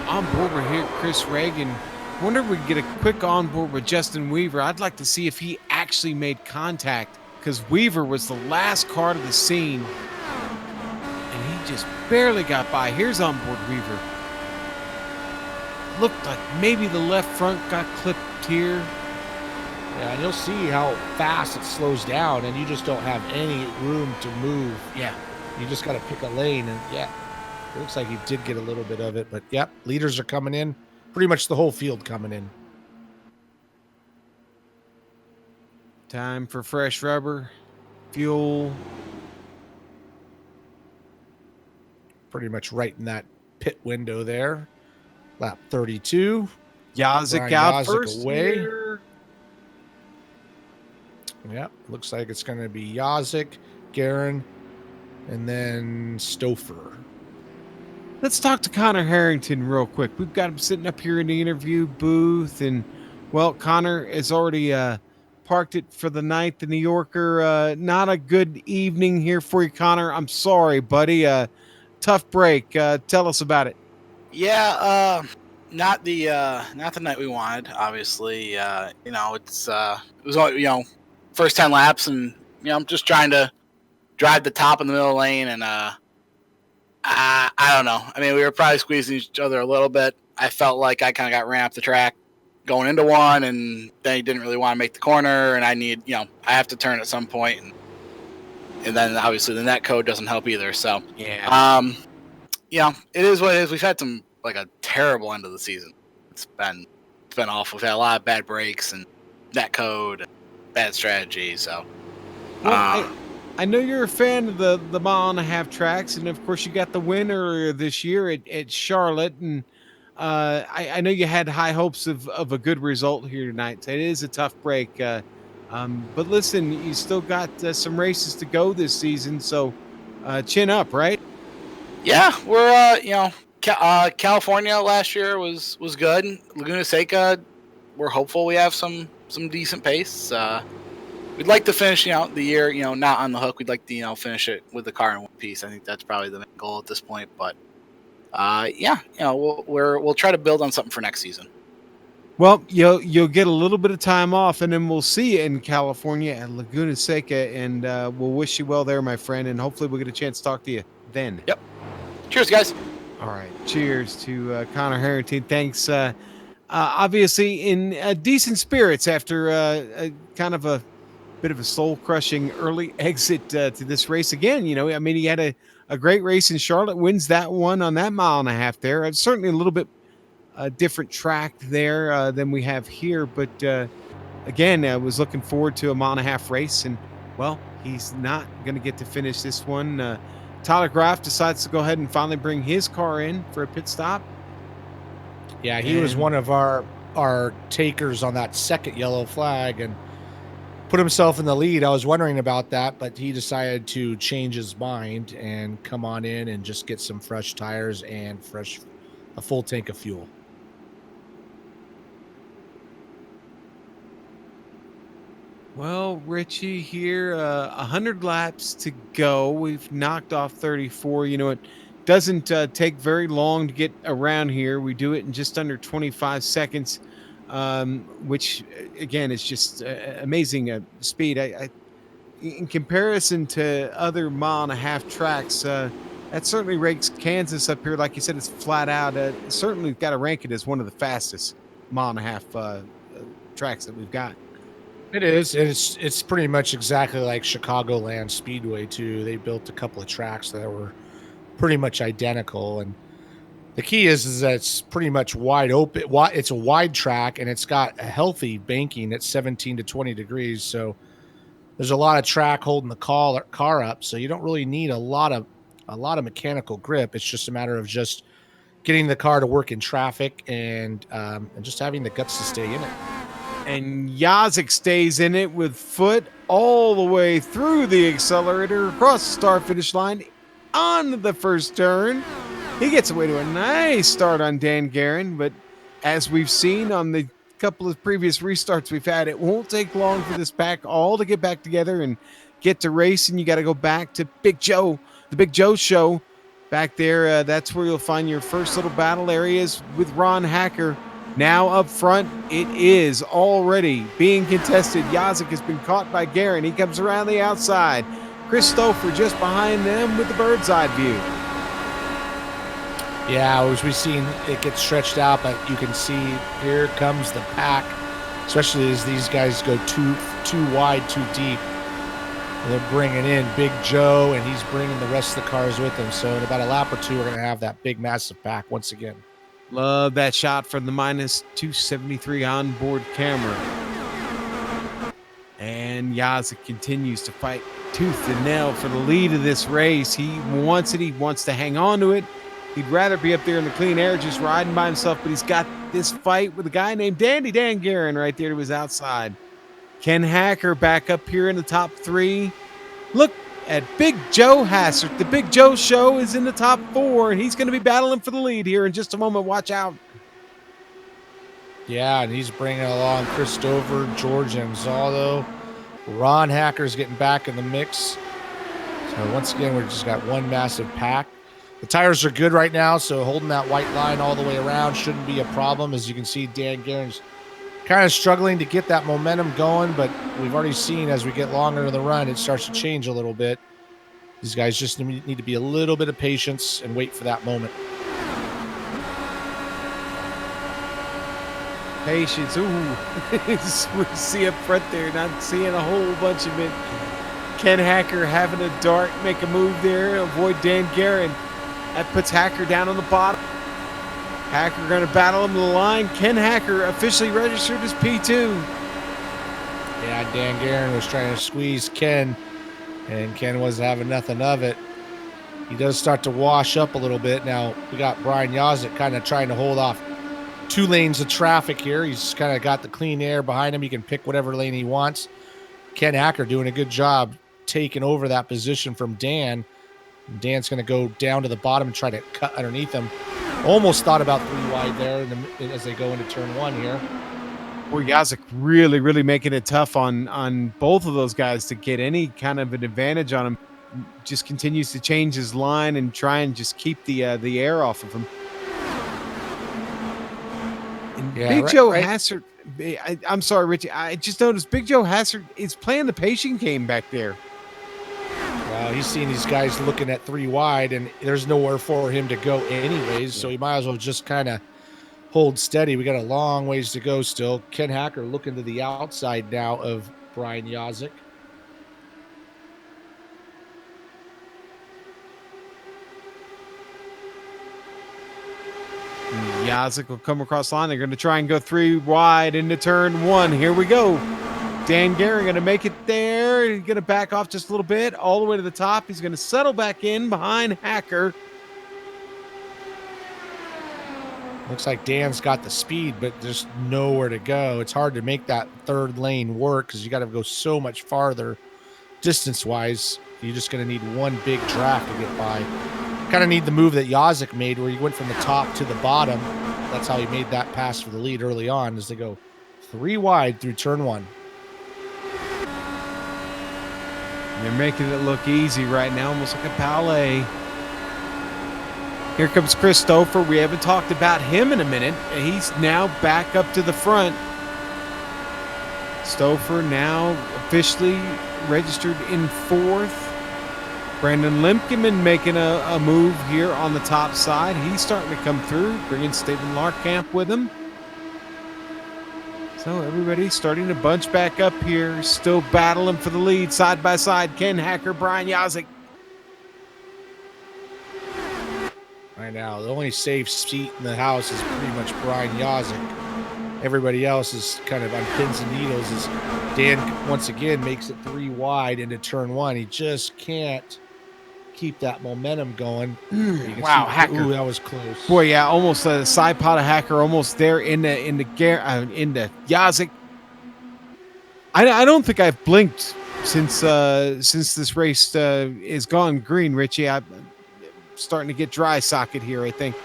on board with here, Chris Reagan. Wonder if we could get a quick on board with Justin Weaver. I'd like to see if he actually made contact, because Weaver was the last car to the scene, and he just barely got by. Here's on board Weaver. Looked like maybe the left front got clipped here. Yeah, and you'll see how fast it slows down, and you just don't have any room to move. Yeah. You just got to pick a lane, and yeah, it looks like he did get a little bit of it, but yep, leaders are coming in. Pretty much the whole field coming in. Time for fresh rubber, fuel. Pretty much right in that pit window there. Lap 32. Yazik out first away. Here. Yep, looks like it's going to be Yazik, Guerin, and then Stouffer. Let's talk to Connor Harrington real quick. We've got him sitting up here in the interview booth, and well, Connor has already parked it for the night. The New Yorker, not a good evening here for you, Connor. I'm sorry, buddy. Tough break. Tell us about it. Yeah, not the night we wanted. Obviously, it was all, first 10 laps, and I'm just trying to drive the top in the middle lane, and I don't know. I mean, we were probably squeezing each other a little bit. I felt like I kind of got ran off the track going into one, and then he didn't really want to make the corner, and I have to turn at some point, and then obviously the net code doesn't help either. So yeah, it is what it is. We've had a terrible end of the season. It's been awful. We've had a lot of bad breaks and net code, and bad strategy. So. Well, I know you're a fan of the 1.5 mile tracks, and of course you got the win earlier this year at Charlotte, and I know you had high hopes of a good result here tonight. So it is a tough break, but listen, you still got some races to go this season, so chin up, right? Yeah, we're California last year was good. Laguna Seca, we're hopeful we have some decent pace. We'd like to finish, the year, not on the hook. We'd like to, finish it with the car in one piece. I think that's probably the main goal at this point. But yeah, we'll try to build on something for next season. Well, you'll get a little bit of time off, and then we'll see you in California at Laguna Seca, and we'll wish you well there, my friend, and hopefully we'll get a chance to talk to you then. Yep. Cheers, guys. All right. Cheers to Connor Harrington. Thanks. Obviously, in decent spirits after kind of a bit of a soul-crushing early exit to this race again. He had a great race in Charlotte, wins that one on that 1.5 miles there. Certainly a little bit different track there than we have here, but again, I was looking forward to a 1.5 mile race, and well, he's not going to get to finish this one. Tyler Graff decides to go ahead and finally bring his car in for a pit stop. Yeah, he was one of our takers on that second yellow flag and put himself in the lead. I was wondering about that, but he decided to change his mind and come on in and just get some fresh tires and a full tank of fuel. Well, Richie, here, 100 laps to go. We've knocked off 34. It doesn't take very long to get around here. We do it in just under 25 seconds, which, again, is just amazing speed. In comparison to other 1.5 mile tracks, that certainly ranks Kansas up here. Like you said, it's flat out. Certainly got to rank it as one of the fastest 1.5 mile tracks that we've got. It is. It's pretty much exactly like Chicagoland Speedway too. They built a couple of tracks that were pretty much identical, and the key is that it's pretty much wide open. It's a wide track, and it's got a healthy banking at 17 to 20 degrees. So there's a lot of track holding the car up. So you don't really need a lot of mechanical grip. It's just a matter of just getting the car to work in traffic and just having the guts to stay in it. And Yazik stays in it with foot all the way through the accelerator, across the start finish line, on the first turn. He gets away to a nice start on Dan Guerin, but as we've seen on the couple of previous restarts we've had, it won't take long for this pack all to get back together and get to racing. You got to go back to Big Joe, the Big Joe show. Back there, that's where you'll find your first little battle areas with Ron Hacker. Now up front, it is already being contested. Yazik has been caught by Guerin. He comes around the outside. Chris Stouffer just behind them with the bird's eye view. Yeah, as we've seen, it gets stretched out, but you can see here comes the pack, especially as these guys go too wide, too deep. They're bringing in Big Joe, and he's bringing the rest of the cars with him. So in about a lap or two, we're going to have that big, massive pack once again. Love that shot from the minus 273 onboard camera. And Yazik continues to fight tooth and nail for the lead of this race. He wants it. He wants to hang on to it. He'd rather be up there in the clean air just riding by himself, but he's got this fight with a guy named Dan Guerin right there to his outside. Ken Hacker back up here in the top 3. Look at Big Joe Hassert. The Big Joe show is in the top 4, and he's going to be battling for the lead here in just a moment. Watch out. Yeah, and he's bringing along Chris Stover, George Anzaldo. Ron Hacker's getting back in the mix. So once again, we've just got one massive pack. The tires are good right now, so holding that white line all the way around shouldn't be a problem. As you can see, Dan Guerin's kind of struggling to get that momentum going, but we've already seen as we get longer in the run, it starts to change a little bit. These guys just need to be a little bit of patience and wait for that moment. Patience. Ooh. We see up front there, not seeing a whole bunch of it. Ken Hacker having a dart, make a move there, avoid Dan Guerin. That puts Hacker down on the bottom. Hacker going to battle him to the line. Ken Hacker officially registered as P2. Yeah, Dan Guerin was trying to squeeze Ken, and Ken wasn't having nothing of it. He does start to wash up a little bit. Now, we got Brian Yazik kind of trying to hold off 2 lanes of traffic here. He's kind of got the clean air behind him. He can pick whatever lane he wants. Ken Hacker doing a good job taking over that position from Dan. Dan's going to go down to the bottom and try to cut underneath him. Almost thought about 3 wide there as they go into turn 1 here. Boy, Yazik really, really making it tough on both of those guys to get any kind of an advantage on him. Just continues to change his line and try and just keep the air off of him. And Yeah, Big Joe right. Hassard, I'm sorry, Richie. I just noticed Big Joe Hassard is playing the patient game back there. Well, he's seeing these guys looking at 3 wide, and there's nowhere for him to go anyways, so he might as well just kind of hold steady. We got a long ways to go still. Ken Hacker looking to the outside now of Brian Yazik. Yazik will come across the line. They're going to try and go 3 wide into turn 1. Here we go. Dan Gehring going to make it there. He's going to back off just a little bit, all the way to the top. He's going to settle back in behind Hacker. Looks like Dan's got the speed, but there's nowhere to go. It's hard to make that third lane work because you got to go so much farther distance-wise. You're just going to need one big draft to get by. Kind of need the move that Yazik made where he went from the top to the bottom. That's how he made that pass for the lead early on, as they go 3 wide through turn 1. They're making it look easy right now, almost like a ballet. Here comes Christopher. We haven't talked about him in a minute. He's now back up to the front. Stouffer now officially registered in 4th. Brandon Limkeman making a move here on the top side. He's starting to come through, bringing Stephen Larkamp with him. So everybody's starting to bunch back up here, still battling for the lead side by side. Ken Hacker, Brian Yazik. Right now, the only safe seat in the house is pretty much Brian Yazik. Everybody else is kind of on pins and needles as Dan once again makes it 3 wide into turn 1. He just can't keep that momentum going. Wow, Hacker. Ooh, that was close. Boy, yeah, almost a side pot of Hacker, almost there in the Yazik. I don't think I've blinked since this race is gone green, Richie. I'm starting to get dry socket here, I think.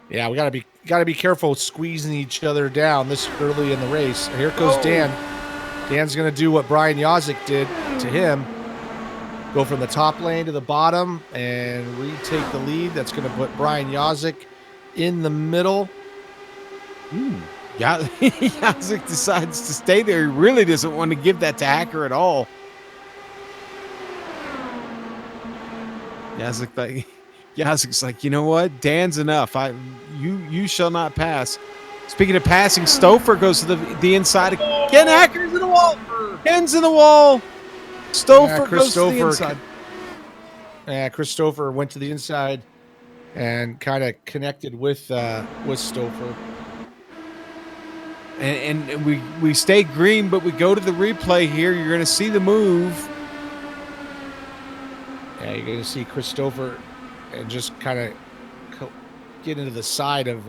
Yeah, we gotta be careful squeezing each other down this early in the race. Here goes Dan. Dan's gonna do what Brian Yazik did to him. Go from the top lane to the bottom and retake the lead. That's gonna put Brian Yazik in the middle. Yazik decides to stay there. He really doesn't want to give that to Hacker at all. Yazik's like, you know what? Dan's enough. You shall not pass. Speaking of passing, Stouffer goes to the inside. Ken Hacker's in the wall. Ken's in the wall. Stouffer goes to the inside. Yeah, Christopher went to the inside and kind of connected with Stouffer. And we stay green, but we go to the replay here. You're going to see the move. Yeah, you're going to see Christopher and just kind of get into the side of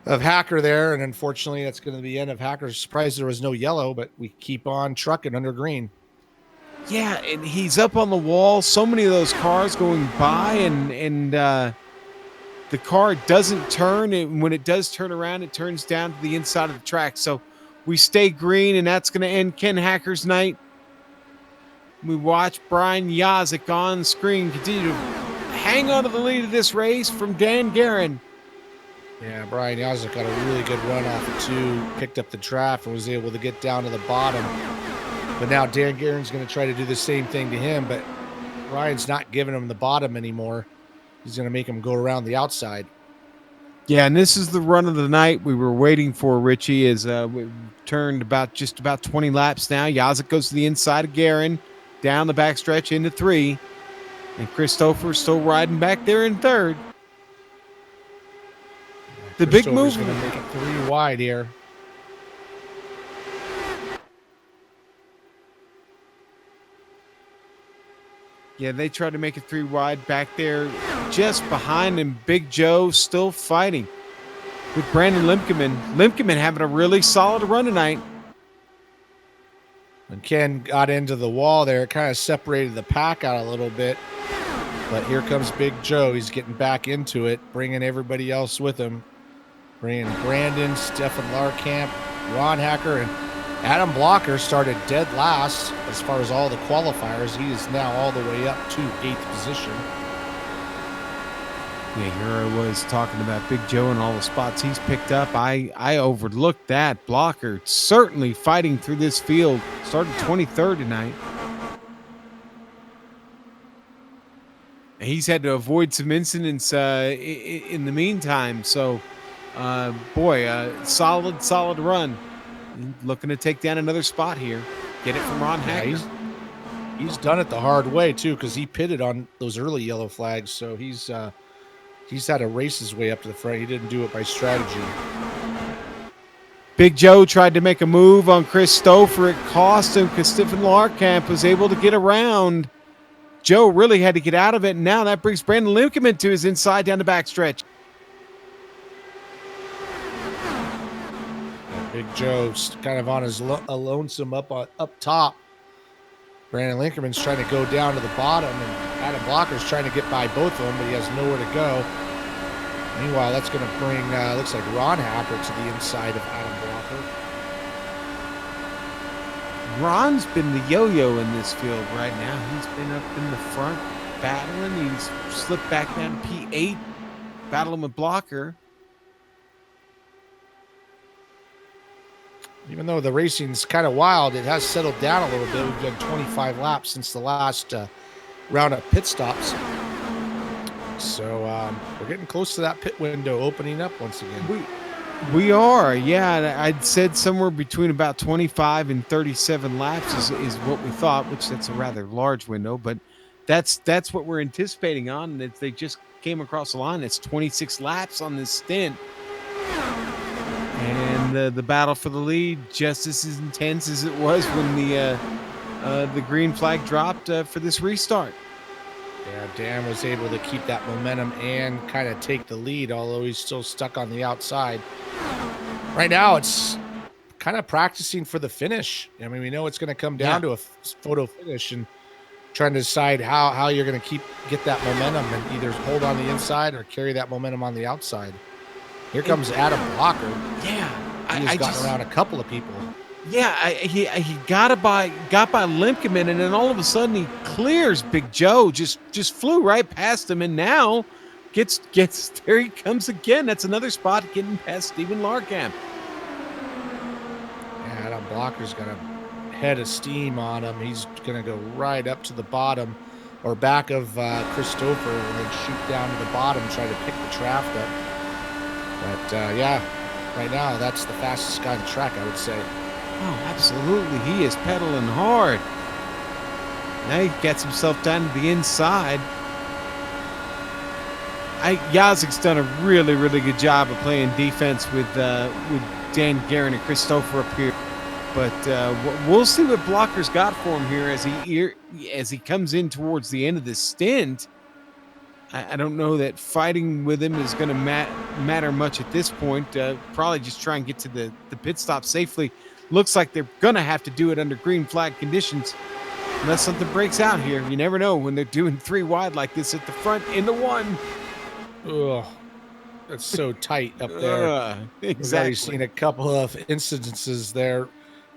Hacker there, and unfortunately that's going to be the end of Hacker. Surprised there was no yellow, but we keep on trucking under green. Yeah, and he's up on the wall. So many of those cars going by, and the car doesn't turn. And when it does turn around, it turns down to the inside of the track. So we stay green, and that's going to end Ken Hacker's night. We watch Brian Yazik on screen continue to hang on to the lead of this race from Dan Gehring. Yeah, Brian Yazik got a really good run off of 2, picked up the draft, and was able to get down to the bottom. But now Dan Gehring's going to try to do the same thing to him, but Brian's not giving him the bottom anymore. He's going to make him go around the outside. Yeah, and this is the run of the night we were waiting for, Richie, as we turned just about 20 laps now. Yazik goes to the inside of Gehring, down the backstretch into 3. And Christopher's still riding back there in 3rd. The big move. Going to make it 3 wide here. Yeah, they tried to make it 3 wide back there just behind him. Big Joe still fighting with Brandon Limkeman. Limkeman having a really solid run tonight. When Ken got into the wall there, it kind of separated the pack out a little bit. But here comes Big Joe. He's getting back into it, bringing everybody else with him. Bringing Brandon, Stefan Larkamp, Ron Hacker, and Adam Blocker started dead last as far as all the qualifiers. He is now all the way up to 8th position. Yeah, here I was talking about Big Joe and all the spots he's picked up. I overlooked that. Blocker certainly fighting through this field. Started 23rd tonight. He's had to avoid some incidents in the meantime. So, solid run. Looking to take down another spot here. Get it from Ron Hacker. He's done it the hard way, too, because he pitted on those early yellow flags. So he's had to race his way up to the front. He didn't do it by strategy. Big Joe tried to make a move on Chris Stouffer. It cost him because Stefan Larkamp was able to get around. Joe really had to get out of it, and now that brings Brandon Lincoln to his inside down the backstretch. Big Joe's kind of on his lonesome up top. Brandon Linkerman's trying to go down to the bottom, and Adam Blocker's trying to get by both of them, but he has nowhere to go. Meanwhile, that's going to bring, looks like Ron Hacker to the inside of Adam Blocker. Ron's been the yo-yo in this field right now. He's been up in the front battling. He's slipped back down to P8, battling with Blocker. Even though the racing's kind of wild, it has settled down a little bit. We've done 25 laps since the last round of pit stops. So we're getting close to that pit window opening up once again. We are, yeah. I'd said somewhere between about 25 and 37 laps is what we thought, which that's a rather large window, but that's what we're anticipating on. And they just came across the line. It's 26 laps on this stint. And the battle for the lead just as intense as it was when the green flag dropped for this restart. Yeah, Dan was able to keep that momentum and kind of take the lead, although he's still stuck on the outside. Right now, it's kind of practicing for the finish. I mean, we know it's going to come down to a photo finish and trying to decide how you're going to get that momentum and either hold on the inside or carry that momentum on the outside. Here comes Adam Blocker. Yeah, He's gotten around a couple of people. Yeah, he got by Limkeman, and then all of a sudden he clears Big Joe. Just flew right past him, and now gets there he comes again. That's another spot getting past Stephen Larkamp. Yeah, Adam Blocker's got a head of steam on him. He's gonna go right up to the bottom or back of Christopher and then shoot down to the bottom, try to pick the draft up. But yeah, right now that's the fastest guy on the track, I would say. Oh, absolutely. He is pedaling hard. Now he gets himself down to the inside. Yazik's done a really, really good job of playing defense with Dan Guerin and Christopher up here. But we'll see what Blocker's got for him here as he comes in towards the end of the stint. I don't know that fighting with him is going to matter much at this point. Probably just try and get to the pit stop safely. Looks like they're going to have to do it under green flag conditions unless something breaks out here. You never know when they're doing 3 wide like this at the front into 1. Ugh, that's so tight up there. Exactly. We've seen a couple of incidences there,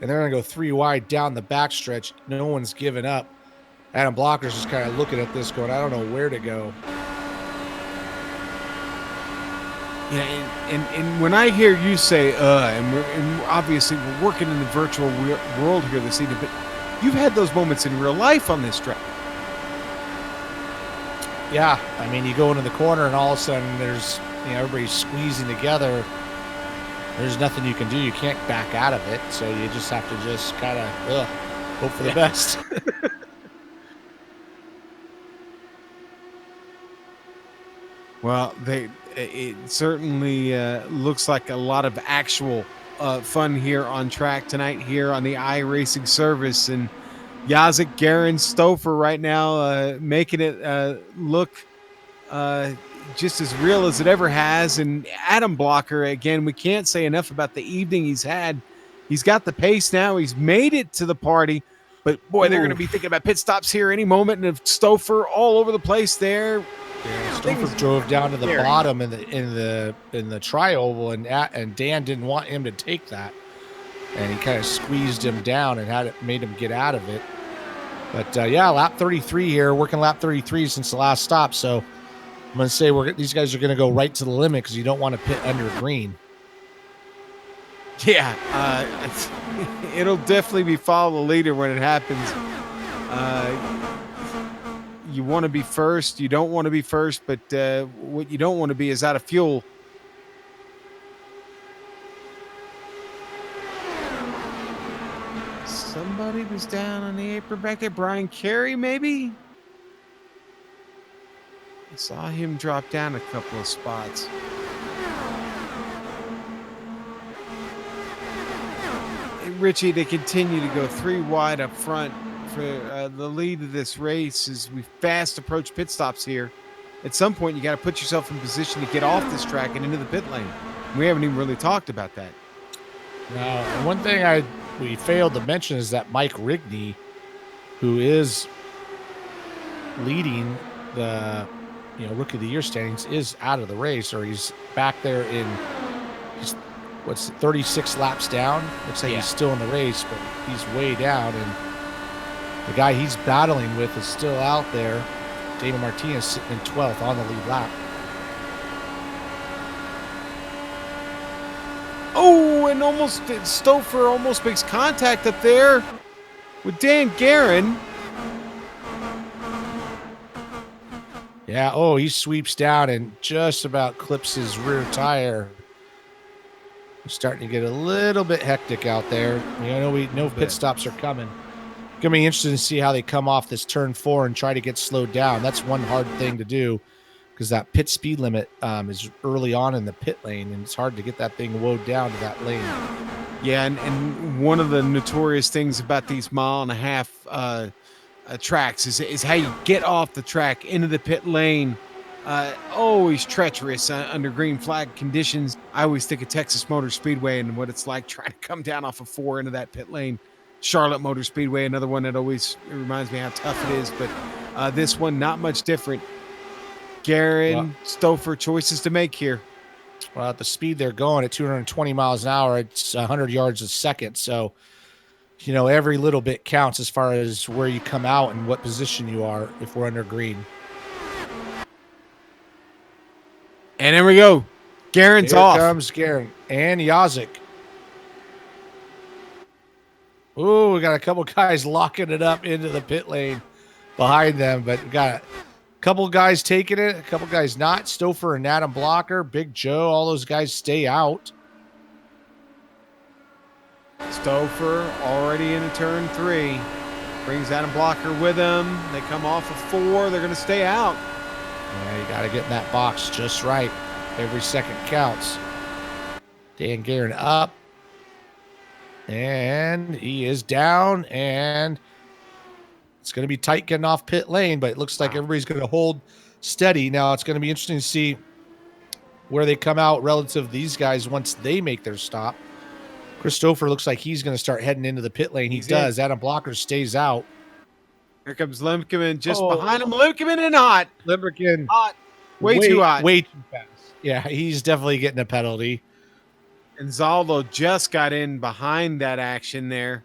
and they're going to go 3 wide down the backstretch. No one's giving up. Adam Blocker's just kind of looking at this going, I don't know where to go. Yeah, and when I hear you say and obviously we're working in the virtual world here this evening, but you've had those moments in real life on this track. Yeah, I mean, you go into the corner and all of a sudden there's, everybody's squeezing together. There's nothing you can do. You can't back out of it, so you just have to just kind of hope for the best. Well, it certainly looks like a lot of actual fun here on track tonight here on the iRacing service. And Yazik, Guerin, Stouffer right now making it look just as real as it ever has. And Adam Blocker, again, we can't say enough about the evening he's had. He's got the pace now. He's made it to the party. But boy, they're going to be thinking about pit stops here any moment, and if Stouffer all over the place there. Yeah, Stouffer drove down to the bottom in the tri-oval, and Dan didn't want him to take that, and he kind of squeezed him down and made him get out of it. But yeah, lap 33 here, working lap 33 since the last stop. So I'm going to say these guys are going to go right to the limit because you don't want to pit under green. Yeah, it'll definitely be follow the leader when it happens. You want to be first. You don't want to be first, but what you don't want to be is out of fuel. Somebody was down on the apron back there. Brian Carey, maybe? I saw him drop down a couple of spots. Richie, they continue to go 3 wide up front for the lead of this race as we fast approach pit stops here. At some point, you got to put yourself in position to get off this track and into the pit lane. We haven't even really talked about that. Now, and one thing we failed to mention is that Mike Rigney, who is leading the Rookie of the Year standings, is out of the race, or he's back there in 36 laps down. Looks like he's still in the race, but he's way down, and the guy he's battling with is still out there. David Martinez sitting in 12th on the lead lap. Oh, and Stouffer almost makes contact up there with Dan Guerin. Yeah, he sweeps down and just about clips his rear tire. It's starting to get a little bit hectic out there. We know pit stops are coming. Going to be interesting to see how they come off this turn 4 and try to get slowed down. That's one hard thing to do because that pit speed limit is early on in the pit lane, and it's hard to get that thing woed down to that lane. Yeah, and one of the notorious things about these 1.5 mile tracks is how you get off the track into the pit lane. Always treacherous under green flag conditions. I always think of Texas Motor Speedway and what it's like trying to come down off of 4 into that pit lane. Charlotte Motor Speedway, another one that always reminds me how tough it is, but this one not much different. Guerin, Stouffer, choices to make here. Well, at the speed they're going at 220 miles an hour, it's 100 yards a second. So, every little bit counts as far as where you come out and what position you are if we're under green. And there we go. Guerin's off. Here comes Guerin and Yazik. Ooh, we got a couple guys locking it up into the pit lane behind them, but we got a couple guys taking it, a couple guys not. Stouffer and Adam Blocker, Big Joe, all those guys stay out. Stouffer already into turn 3. Brings Adam Blocker with him. They come off of 4. They're going to stay out. Yeah, you got to get in that box just right. Every second counts. Dan Guerin up. And he is down. And it's going to be tight getting off pit lane, but it looks like everybody's going to hold steady. Now, it's going to be interesting to see where they come out relative to these guys once they make their stop. Stouffer looks like he's going to start heading into the pit lane. He does. Adam Blocker stays out. Here comes Lemkeman just behind him. Lemkeman and hot. Lemkeman. Hot. Way too hot. Way too fast. Yeah, he's definitely getting a penalty. And Zaldo just got in behind that action there.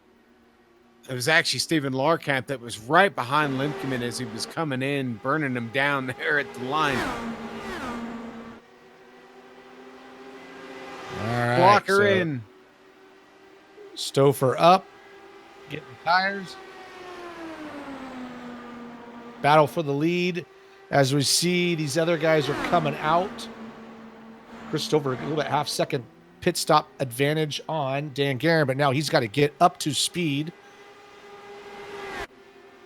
It was actually Stephen Larkamp that was right behind Lemkeman as he was coming in, burning him down there at the line. All right. Blocker in. Stouffer up. Getting tires. Battle for the lead. As we see, these other guys are coming out. Stouffer, a little bit half-second pit stop advantage on Dan Guerin, but now he's got to get up to speed.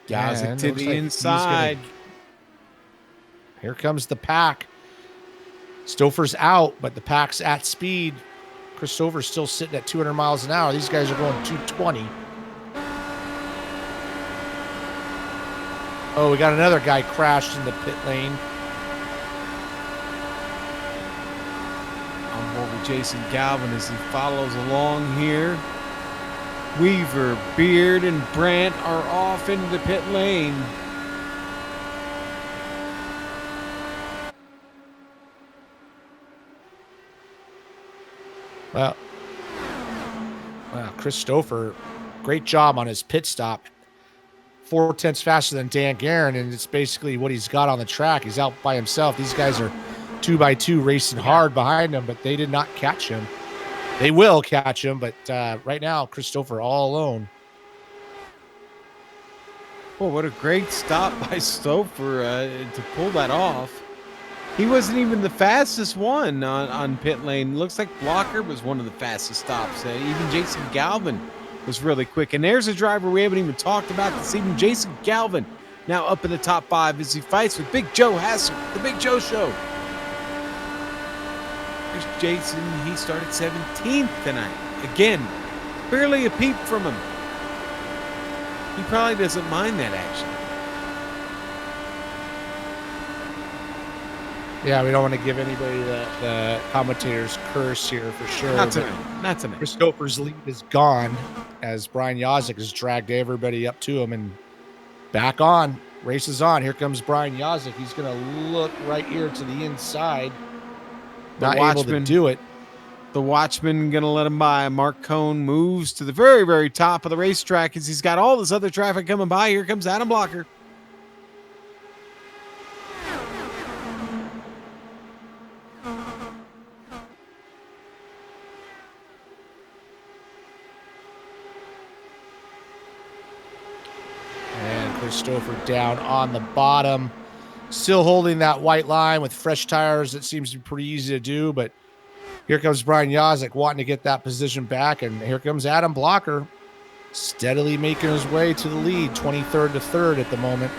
Yazik to the inside. Here comes the pack. Stouffer's out, but the pack's at speed. Stouffer's still sitting at 200 miles an hour. These guys are going 220. Oh, we got another guy crashed in the pit lane. On board with Jason Galvin as he follows along here. Weaver, Beard, and Brandt are off into the pit lane. Well, Chris Stouffer, great job on his pit stop. 4/10 faster than Dan Guerin, and it's basically what he's got on the track. He's out by himself. These guys are 2x2 racing hard behind him, but they did not catch him. They will catch him, but right now, Chris Stouffer all alone. Well, what a great stop by Stouffer to pull that off. He wasn't even the fastest one on pit lane. Looks like Blocker was one of the fastest stops. Even Jason Galvin was really quick. And there's a driver we haven't even talked about this evening, Jason Galvin, now up in the top 5 as he fights with Big Joe Hasser, the Big Joe Show. There's Jason. He started 17th tonight. Again, barely a peep from him. He probably doesn't mind that action. Yeah, we don't want to give anybody the commentator's curse here for sure. Not tonight. Not tonight. Christopher's lead is gone as Brian Yazik has dragged everybody up to him and back on. Race is on. Here comes Brian Yazik. He's going to look right here to the inside. Not able to do it. The Watchman going to let him by. Mark Cohn moves to the very, very top of the racetrack as he's got all this other traffic coming by. Here comes Adam Blocker. Christopher down on the bottom, still holding that white line with fresh tires. It seems to be pretty easy to do, but here comes Brian Yazik wanting to get that position back, and here comes Adam Blocker steadily making his way to the lead, 23rd to 3rd at the moment.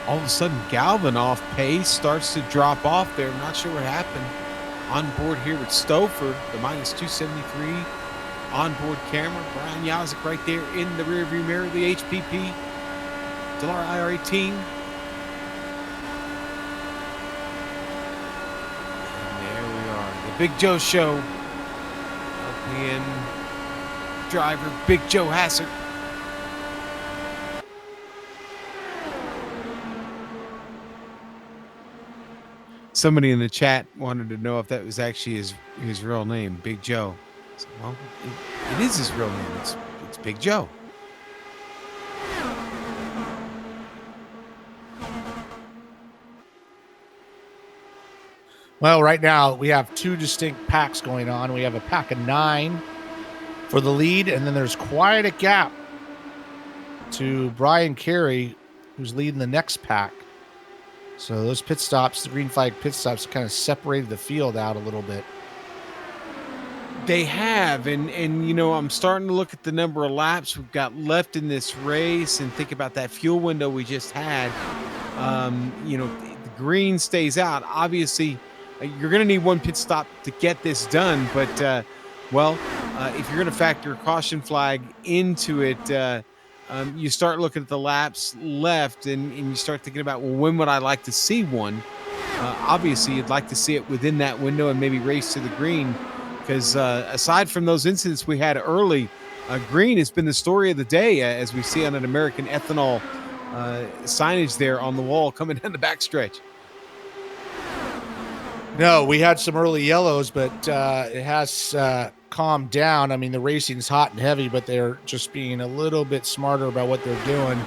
All of a sudden, Galvin off pace, starts to drop off there. I'm not sure what happened. On board here with Stouffer, the minus 273. Onboard camera, Brian Yazik right there in the rearview mirror, the HPP, Delara IR18. And there we are, the Big Joe Show. LPN driver, Big Joe Hasser. Somebody in the chat wanted to know if that was actually his real name, Big Joe. So, well, it is his real name. It's Big Joe. Well, right now we have 2 distinct packs going on. We have a pack of 9 for the lead, and then there's quite a gap to Brian Carey, who's leading the next pack. So those pit stops, the green flag pit stops, kind of separated the field out a little bit. They have, and you know, I'm starting to look at the number of laps we've got left in this race and think about that fuel window we just had. You know, the green stays out. Obviously, you're going to need 1 pit stop to get this done, but if you're going to factor a caution flag into it, you start looking at the laps left, and you start thinking about, well, when would I like to see one? Obviously, you'd like to see it within that window and maybe race to the green. Because aside from those incidents we had early, green has been the story of the day, as we see on an American Ethanol signage there on the wall coming down the backstretch. No, we had some early yellows, but it has calmed down. I mean, the racing's hot and heavy, but they're just being a little bit smarter about what they're doing.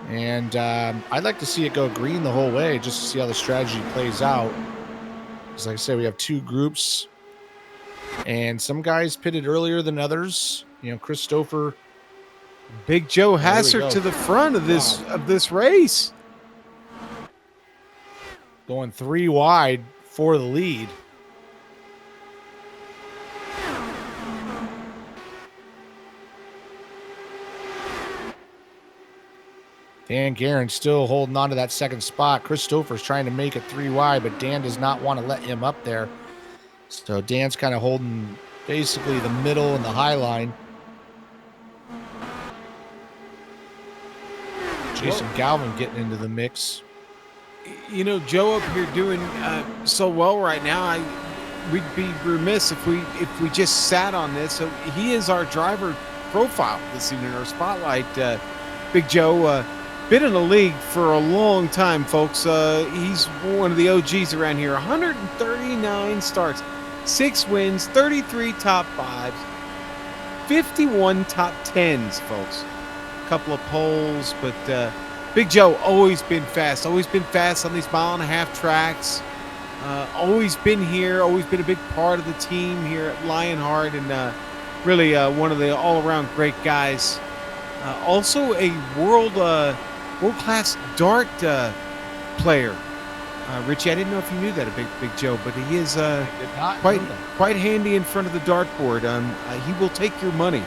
And I'd like to see it go green the whole way, just to see how the strategy plays out. Because like I said, we have 2 groups. And some guys pitted earlier than others. You know, Chris Stouffer, Big Joe Hasser to the front of this race, going 3 wide for the lead. Dan Guerin still holding on to that second spot. Chris Stouffer's trying to make it 3 wide, but Dan does not want to let him up there. So Dan's kind of holding basically the middle and the high line. Jason Galvin getting into the mix. You know, Joe up here doing so well right now. we'd be remiss if we just sat on this. So he is our driver profile this evening, our spotlight. Big Joe, been in the league for a long time, folks. He's one of the OGs around here. 139 starts, 6 wins, 33 top 5s, 51 top 10s, folks. A couple of poles, but Big Joe always been fast on these 1.5-mile tracks. Always been here, always been a big part of the team here at Lionheart, and really one of the all-around great guys. Also a world-class dart player. Richie, I didn't know if you knew that, Big Joe, but he is quite handy in front of the dartboard. He will take your money,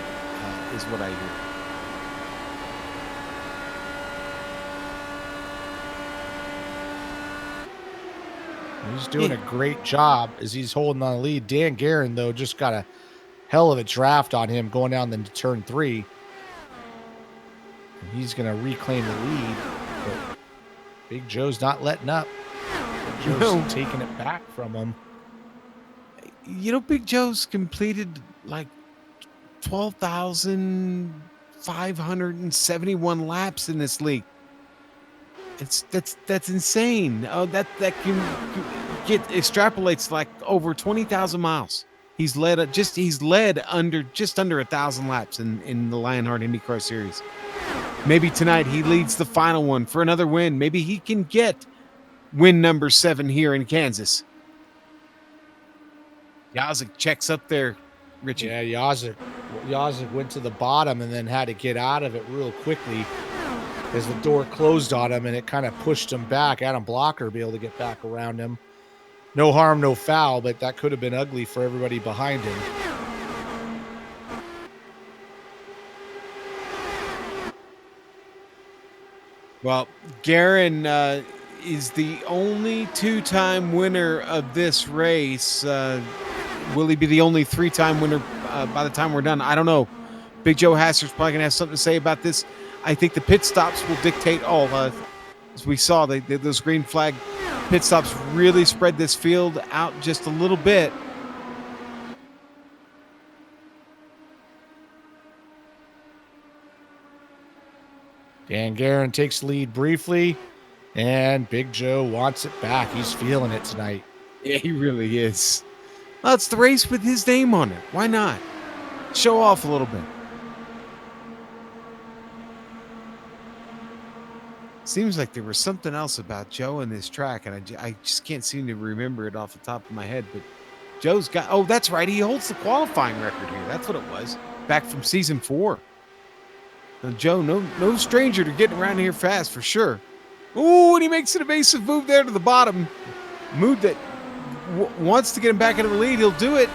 is what I hear. He's doing a great job as he's holding on the lead. Dan Guerin, though, just got a hell of a draft on him going down into turn 3. And he's going to reclaim the lead. But Big Joe's not letting up. Big Joe's taking it back from him. You know, Big Joe's completed like 12,571 laps in this league. That's insane. Oh, that can extrapolates like over 20,000 miles. He's led under 1,000 laps in the Lionheart IndyCar Series. Maybe tonight he leads the final one for another win. Maybe he can get win number 7 here in Kansas. Yazik checks up there, Richie. Yeah, Yazik went to the bottom and then had to get out of it real quickly as the door closed on him, and it kind of pushed him back. Adam Blocker be able to get back around him. No harm, no foul, but that could have been ugly for everybody behind him. Well, Guerin is the only 2-time winner of this race. Will he be the only 3-time winner by the time we're done? I don't know. Big Joe Hasser's probably going to have something to say about this. I think the pit stops will dictate all. As we saw, those green flag pit stops really spread this field out just a little bit. Dan Guerin takes the lead briefly, and Big Joe wants it back. He's feeling it tonight. Yeah, he really is. Well, it's the race with his name on it. Why not? Show off a little bit. Seems like there was something else about Joe in this track, and I just can't seem to remember it off the top of my head. But Joe's got... Oh, that's right. He holds the qualifying record here. That's what it was. Back from season 4. Now, Joe, no stranger to getting around here fast, for sure. Ooh, and he makes an evasive move there to the bottom. Move that wants to get him back into the lead. He'll do it.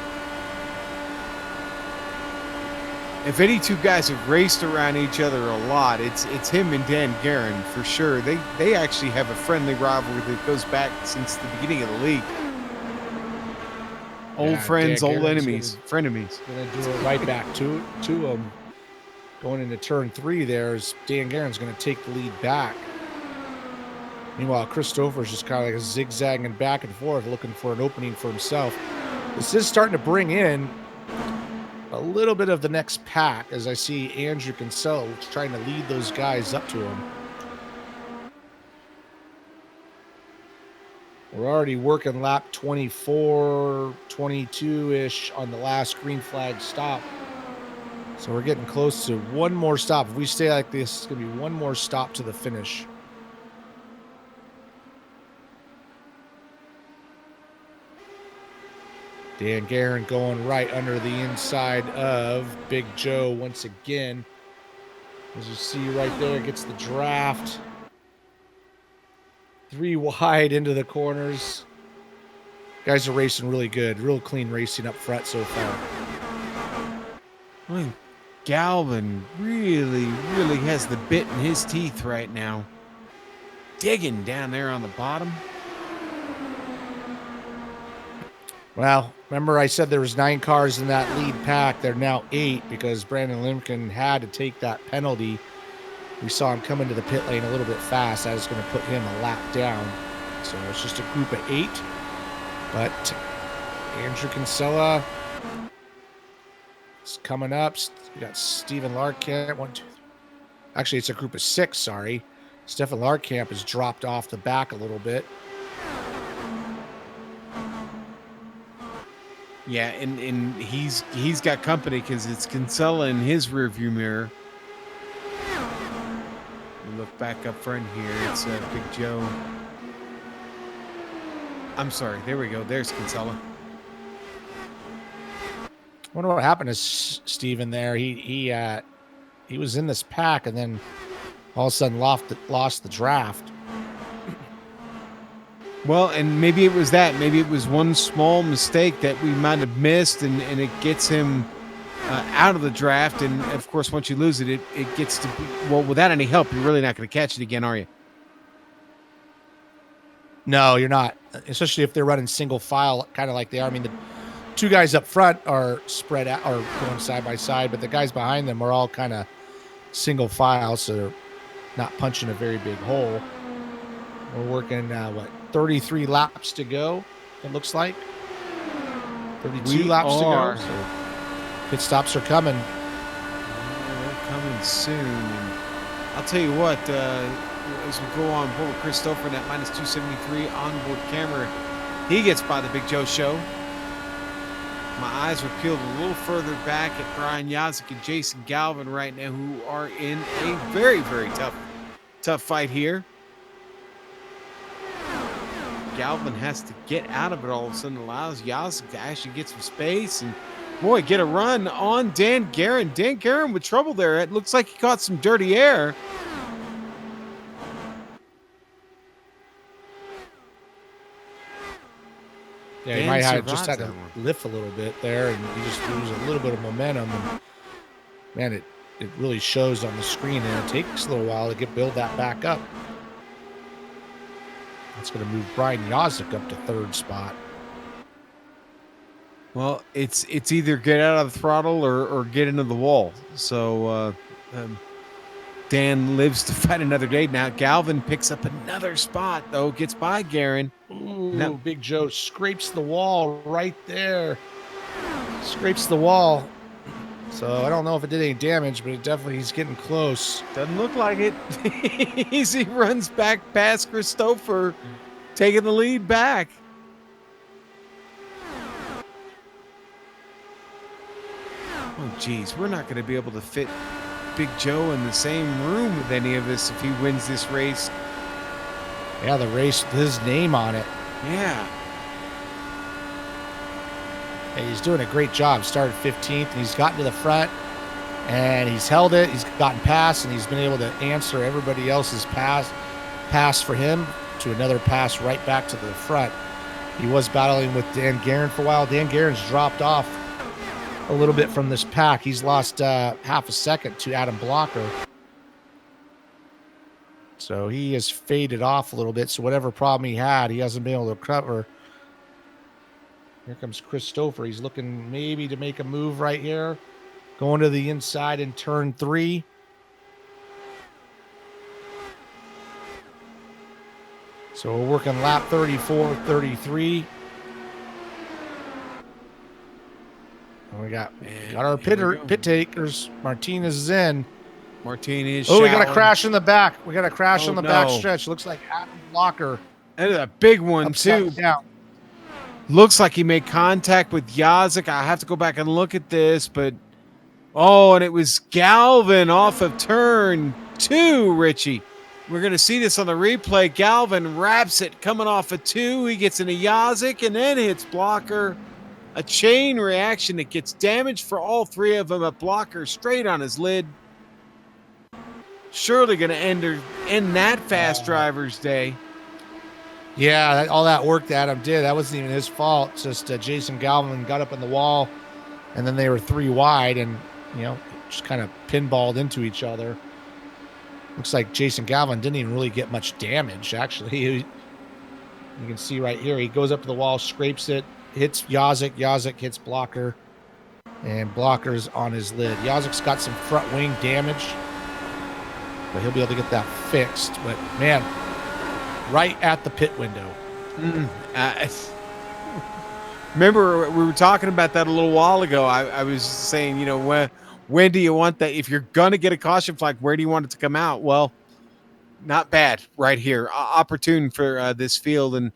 If any two guys have raced around each other a lot, it's him and Dan Guerin for sure. They actually have a friendly rivalry that goes back since the beginning of the league. Old friends, old enemies, frenemies. Going to do it right back to him. Going into turn 3 there is Dan Guerin's going to take the lead back. Meanwhile, Christopher's just kind of like zigzagging back and forth, looking for an opening for himself. This is starting to bring in a little bit of the next pack as I see Andrew Kinsella trying to lead those guys up to him. We're already working lap 24, 22-ish on the last green flag stop. So we're getting close to one more stop. If we stay like this, it's going to be one more stop to the finish. Dan Guerin going right under the inside of Big Joe once again. As you see right there, gets the draft. 3 wide into the corners. Guys are racing really good. Real clean racing up front so far. I mean, Galvin really has the bit in his teeth right now. Digging down there on the bottom. Well, remember I said there was 9 cars in that lead pack. They're now 8 because Brandon Limkin had to take that penalty. We saw him come into the pit lane a little bit fast. That was going to put him a lap down. So it's just a group of 8. But Andrew Kinsella is coming up. We got Stephen Larkamp. 1, 2, 3. Actually, it's a group of 6, sorry. Stephen Larkamp has dropped off the back a little bit. Yeah, and he's got company because it's Kinsella in his rearview mirror. We look back up front here. It's Big Joe. I'm sorry. There we go. There's Kinsella. I wonder what happened to Steven there. He was in this pack and then all of a sudden lost the draft. Well, and maybe it was that. Maybe it was one small mistake that we might have missed, and it gets him out of the draft. And, of course, once you lose it, it gets to be, well, without any help, you're really not going to catch it again, are you? No, you're not, especially if they're running single file, kind of like they are. I mean, the 2 guys up front are spread out or going side by side, but the guys behind them are all kind of single file, so they're not punching a very big hole. We're working, 33 laps to go, it looks like. 32 laps to go. So pit stops are coming. They're coming soon. And I'll tell you what, as we go on board with Christopher, that minus 273 onboard camera, he gets by the Big Joe show. My eyes are peeled a little further back at Brian Yazik and Jason Galvin right now, who are in a very, very tough fight here. Galvin has to get out of it all of a sudden, allows Yazik to actually get some space and, boy, get a run on Dan Guerin. Dan Guerin with trouble there. It looks like he caught some dirty air. Yeah, he might have just had to lift a little bit there, and he just lose a little bit of momentum. And man, it really shows on the screen, and it takes a little while to build that back up. That's going to move Brian Yazik up to 3rd spot. Well, it's either get out of the throttle or get into the wall. So Dan lives to fight another day. Now Galvin picks up another spot, though, gets by Guerin. Ooh, now Big Joe scrapes the wall right there. Scrapes the wall. So I don't know if it did any damage, but he's getting close. Doesn't look like it. He runs back past Christopher, taking the lead back. Oh, geez, we're not going to be able to fit Big Joe in the same room with any of us if he wins this race. Yeah, the race with his name on it. Yeah. Hey, he's doing a great job. Started 15th, and he's gotten to the front, and he's held it. He's gotten past, and he's been able to answer everybody else's pass for him to another pass right back to the front. He was battling with Dan Guerin for a while. Dan Guerin's dropped off a little bit from this pack. He's lost half a second to Adam Blocker. So he has faded off a little bit. So whatever problem he had, he hasn't been able to cover. Here comes Christopher. He's looking maybe to make a move right here. Going to the inside in turn 3. So we're working lap 34, 33. And we got our pit takers. Martinez is in. Martinez. Oh, we got a crash in the back. We got a crash on the back no. stretch. Looks like Adam Blocker. And a big one, too. Down. Looks like he made contact with Yazik. I have to go back and look at this, but and it was Galvin off of turn 2, Richie. We're going to see this on the replay. Galvin wraps it coming off of 2. He gets into Yazik and then hits Blocker. A chain reaction that gets damage for all 3 of them. A Blocker straight on his lid. Surely going to end that fast driver's day. Yeah, all that work that Adam did, that wasn't even his fault. It's just Jason Galvin got up in the wall, and then they were 3 wide and, just kind of pinballed into each other. Looks like Jason Galvin didn't even really get much damage, actually. You can see right here, he goes up to the wall, scrapes it, hits Yazik. Yazik hits Blocker, and Blocker's on his lid. Yazik's got some front wing damage, but he'll be able to get that fixed. But, man, right at the pit window. Remember, we were talking about that a little while ago. I was saying, when do you want that? If you're going to get a caution flag, where do you want it to come out? Well, not bad right here. Opportune for this field. And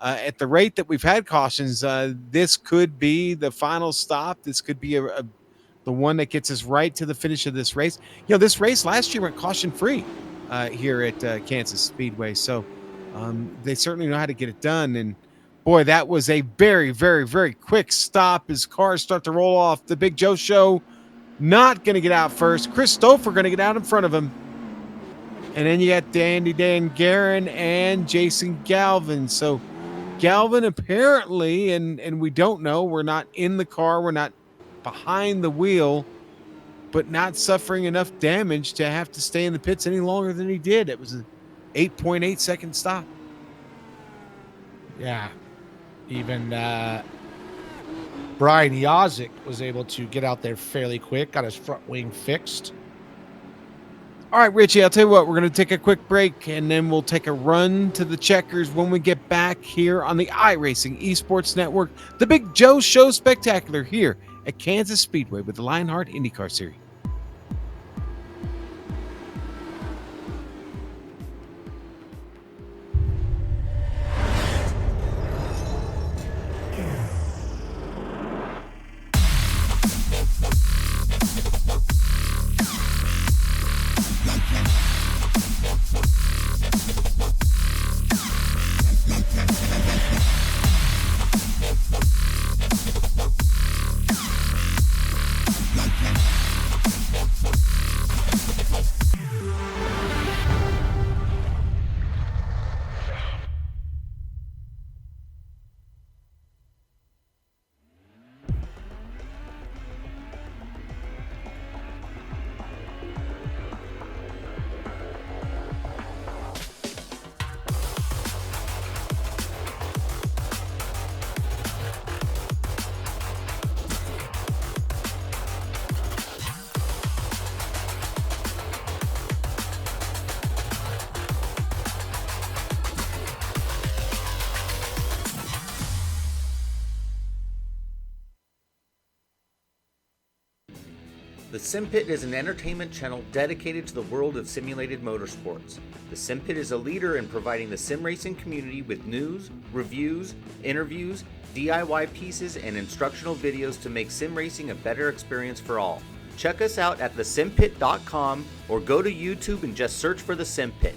at the rate that we've had cautions, this could be the final stop. This could be the one that gets us right to the finish of this race. This race last year went caution free here at Kansas Speedway. So they certainly know how to get it done. And boy, that was a very, very, very quick stop as cars start to roll off. The Big Joe Show not going to get out first. Chris Stouffer going to get out in front of him. And then you got Dan Guerin and Jason Galvin. So Galvin apparently, and we don't know, we're not in the car, we're not behind the wheel, but not suffering enough damage to have to stay in the pits any longer than he did. It was an 8.8 second stop. Yeah. Even Brian Yazik was able to get out there fairly quick, got his front wing fixed. All right, Richie, I'll tell you what, we're going to take a quick break, and then we'll take a run to the checkers when we get back here on the iRacing Esports Network, the Big Joe Show Spectacular here at Kansas Speedway with the Lionheart IndyCar Series. The SimPit is an entertainment channel dedicated to the world of simulated motorsports. The SimPit is a leader in providing the sim racing community with news, reviews, interviews, DIY pieces, and instructional videos to make sim racing a better experience for all. Check us out at thesimpit.com or go to YouTube and just search for the SimPit.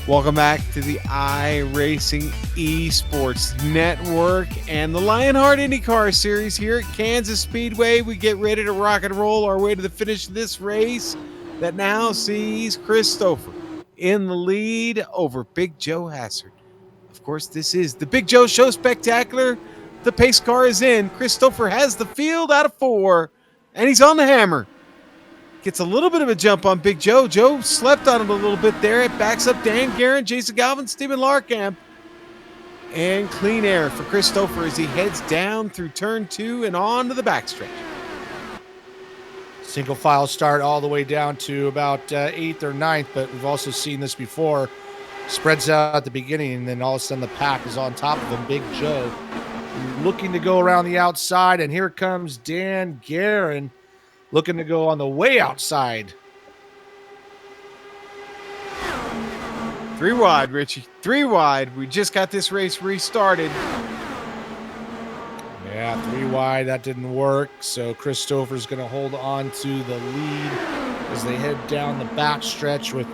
Welcome back to the iRacing Esports Network and the Lionheart IndyCar Series here at Kansas Speedway. We get ready to rock and roll our way to the finish of this race that now sees Chris Stouffer in the lead over Big Joe Hassard. Of course, this is the Big Joe Show Spectacular. The pace car is in. Chris Stouffer has the field out of 4, and he's on the hammer. Gets a little bit of a jump on Big Joe. Joe slept on him a little bit there. It backs up Dan Guerin, Jason Galvin, Stephen Larkamp. And clean air for Chris Stouffer as he heads down through turn 2 and on to the backstretch. Single file start all the way down to about 8th or 9th, but we've also seen this before. Spreads out at the beginning, and then all of a sudden the pack is on top of him. Big Joe looking to go around the outside, and here comes Dan Guerin looking to go on the way outside. 3 wide, Richie. 3 wide. We just got this race restarted. Yeah, 3 wide. That didn't work. So Christopher's going to hold on to the lead as they head down the back stretch with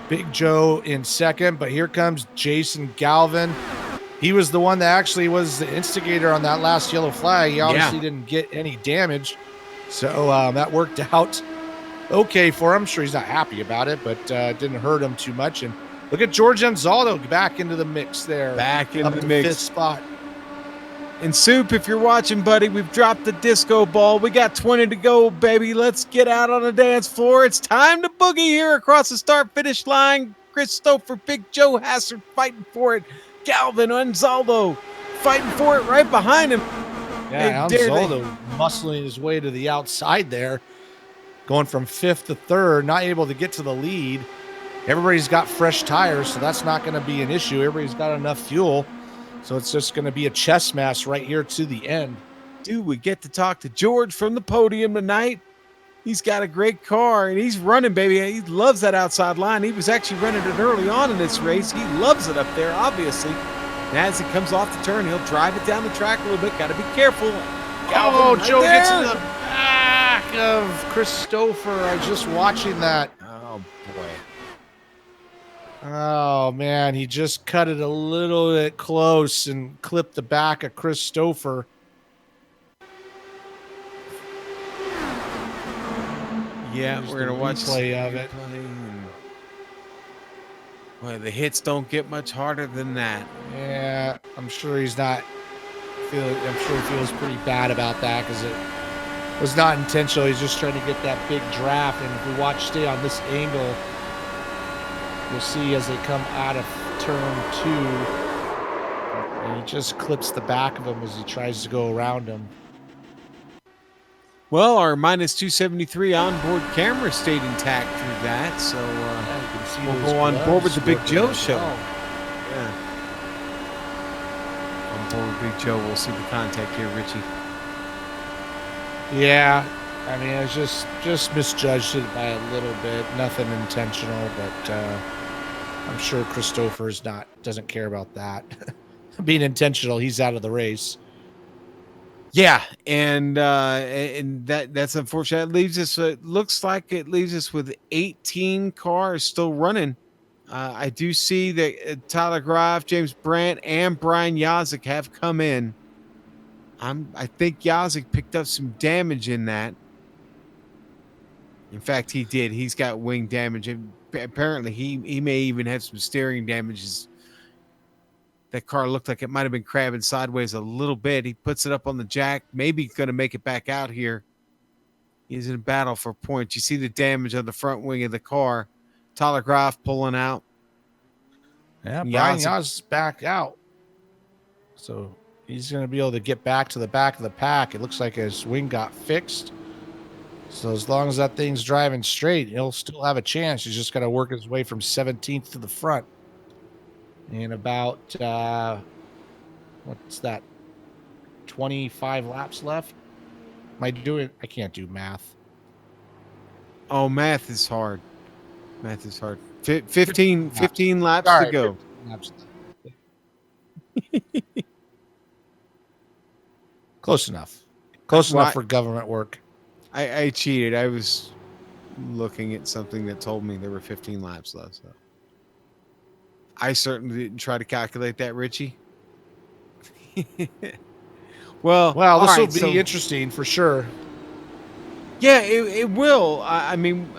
Big Joe in second. But here comes Jason Galvin. He was the one that actually was the instigator on that last yellow flag. He obviously didn't get any damage. So that worked out okay for him. I'm sure he's not happy about it, but didn't hurt him too much. And look at George Anzaldo back into the mix there. Back in up the to mix. fifth spot. And Soup, if you're watching, buddy, we've dropped the disco ball. We got 20 to go, baby. Let's get out on the dance floor. It's time to boogie here across the start-finish line. Christopher, Big Joe Hassard fighting for it. Galvin Anzaldo fighting for it right behind him. Yeah, Anzaldo muscling his way to the outside there, going from fifth to third, not able to get to the lead. Everybody's got fresh tires, so that's not going to be an issue. Everybody's got enough fuel. So it's just going to be a chess match right here to the end. Dude, we get to talk to George from the podium tonight. He's got a great car, and he's running, baby. He loves that outside line. He was actually running it early on in this race. He loves it up there, obviously. And as it comes off the turn, he'll drive it down the track a little bit. Got to be careful. Oh, Joe gets in the back of Christopher. I was just watching that. Oh, boy. Oh, man. He just cut it a little bit close and clipped the back of Christopher. Yeah, we're going to watch play of it. Well, the hits don't get much harder than that. Yeah, I'm sure he's not feeling. I'm sure he feels pretty bad about that because it was not intentional. He's just trying to get that big draft. And if we stay on this angle, you'll see as they come out of turn 2, and he just clips the back of him as he tries to go around him. Well, our minus 273 onboard camera stayed intact through that, so You can see we'll those go on board with the Big gloves Joe working show. as well. Yeah. On board with Big Joe, we'll see the contact here, Richie. Yeah, I mean, it's just misjudged it by a little bit. Nothing intentional, but I'm sure Christopher's doesn't care about that. Being intentional, he's out of the race. Yeah, and that's unfortunate. It leaves us. Looks like it leaves us with 18 cars still running. I do see that Tyler Groff, James Brandt, and Brian Yazik have come in. I think Yazik picked up some damage in that. In fact, he did. He's got wing damage, and apparently he may even have some steering damages. That car looked like it might have been crabbing sideways a little bit. He puts it up on the jack. Maybe he's going to make it back out here. He's in a battle for points. You see the damage on the front wing of the car. Tyler Groff pulling out. Yeah, Brian Yaz's back out. So he's going to be able to get back to the back of the pack. It looks like his wing got fixed. So as long as that thing's driving straight, he'll still have a chance. He's just got to work his way from 17th to the front. In about, what's that, 25 laps left? I can't do math. Oh, math is hard. Math is hard. 15 laps to go. 15 laps. Close enough. Close enough for government work. I cheated. I was looking at something that told me there were 15 laps left. So. I certainly didn't try to calculate that, Richie. well, This will be interesting for sure. Yeah, it will. I mean,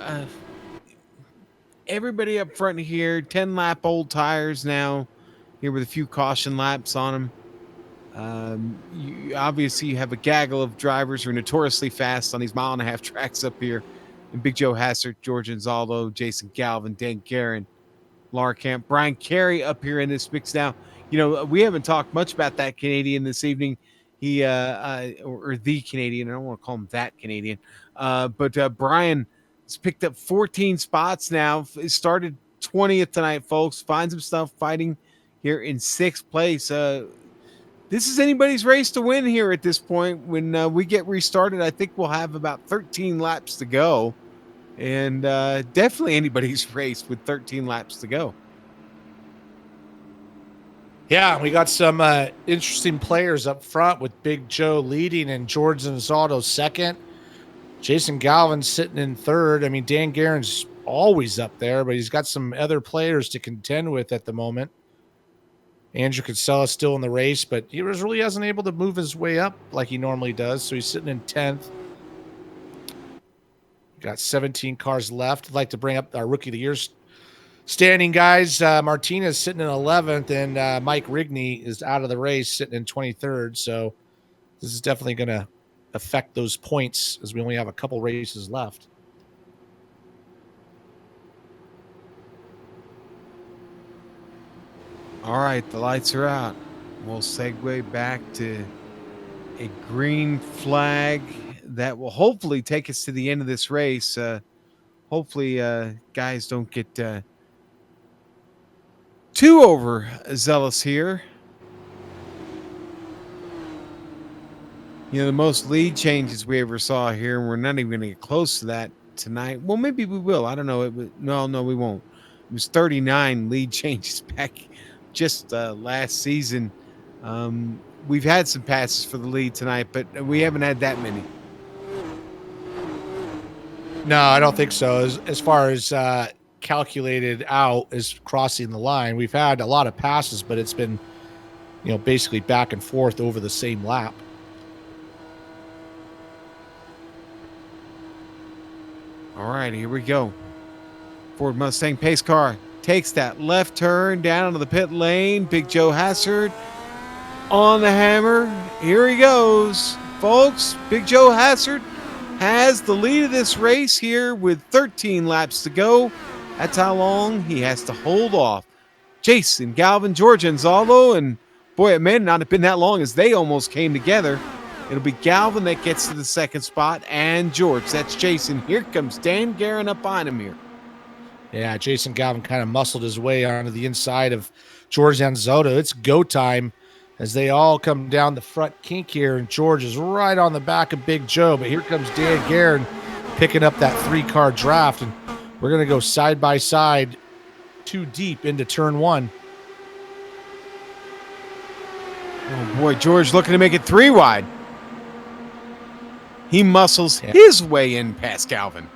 everybody up front here, 10-lap old tires now, here with a few caution laps on them. Obviously, you have a gaggle of drivers who are notoriously fast on these 1.5 mile tracks up here. And Big Joe Hassert, George Anzaldo, Jason Galvin, Dan Guerin, Laura Camp, Brian Carey up here in this mix now. You know, we haven't talked much about that Canadian this evening. He or the Canadian. I don't want to call him that Canadian. But Brian has picked up 14 spots now. Started 20th tonight, folks. Finds himself fighting here in 6th place. This is anybody's race to win here at this point. When we get restarted, I think we'll have about 13 laps to go. And definitely anybody's race with 13 laps to go. Yeah, we got some interesting players up front with Big Joe leading and George Gonzalo second. Jason Galvin sitting in third. I mean, Dan Guerin's always up there, but he's got some other players to contend with at the moment. Andrew Kinsella still in the race, but he really hasn't able to move his way up like he normally does. So he's sitting in 10th. Got 17 cars left. I'd like to bring up our Rookie of the Year standing guys. Martinez sitting in 11th, and Mike Rigney is out of the race sitting in 23rd. So this is definitely going to affect those points as we only have a couple races left. All right, the lights are out. We'll segue back to a green flag that will hopefully take us to the end of this race. Hopefully, guys don't get too overzealous here. You know, the most lead changes we ever saw here, and we're not even going to get close to that tonight. Well, maybe we will. I don't know. No, we won't. It was 39 lead changes back just last season. We've had some passes for the lead tonight, but we haven't had that many. No, I don't think so. As far as calculated out as crossing the line, we've had a lot of passes, but it's been, basically back and forth over the same lap. All right, here we go. Ford Mustang pace car takes that left turn down into the pit lane. Big Joe Hassard on the hammer. Here he goes, folks. Big Joe Hassard has the lead of this race here with 13 laps to go. That's how long he has to hold off Jason Galvin, George Gonzalo, and boy, it may not have been that long as they almost came together. It'll be Galvin that gets to the second spot, and George. That's Jason. Here comes Dan Guerin up on him here. Yeah, Jason Galvin kind of muscled his way onto the inside of George Gonzalo. It's go time as they all come down the front kink here, and George is right on the back of Big Joe. But here comes Dan Guerin picking up that 3-car draft, and we're going to go side by side, too deep into turn one. Oh, boy, George looking to make it 3 wide. He muscles his way in past Galvin.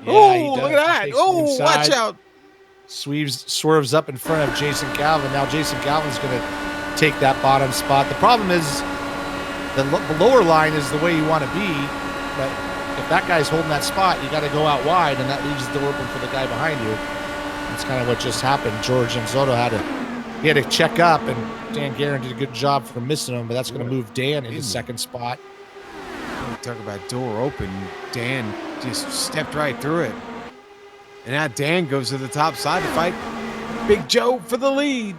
Yeah, look at that. Oh, watch out. Swerves up in front of Jason Galvin. Now Jason Galvin's going to take that bottom spot. The problem is the lower line is the way you want to be, but if that guy's holding that spot, you got to go out wide, and that leaves the door open for the guy behind you. That's kind of what just happened. George Gonzalo had to check up, and Dan Guerin did a good job for missing him, but that's going to move Dan into second spot. Talk about door open. Dan just stepped right through it. And now Dan goes to the top side to fight Big Joe for the lead.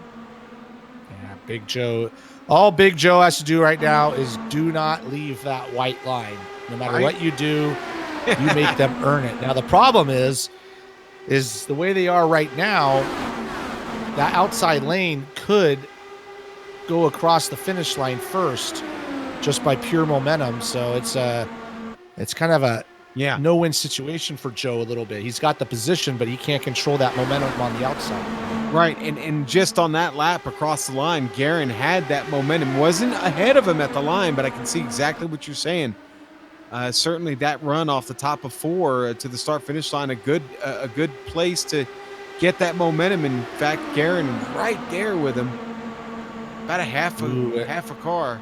Yeah, Big Joe. All Big Joe has to do right now is do not leave that white line. No matter what you do, you make them earn it. Now, the problem is the way they are right now, that outside lane could go across the finish line first just by pure momentum. So it's kind of a no-win situation for Joe a little bit. He's got the position, but he can't control that momentum on the outside. Right, and just on that lap across the line, Guerin had that momentum. Wasn't ahead of him at the line, but I can see exactly what you're saying. Certainly that run off the top of 4 to the start-finish line, a good place to get that momentum. In fact, Guerin right there with him. About a half a car.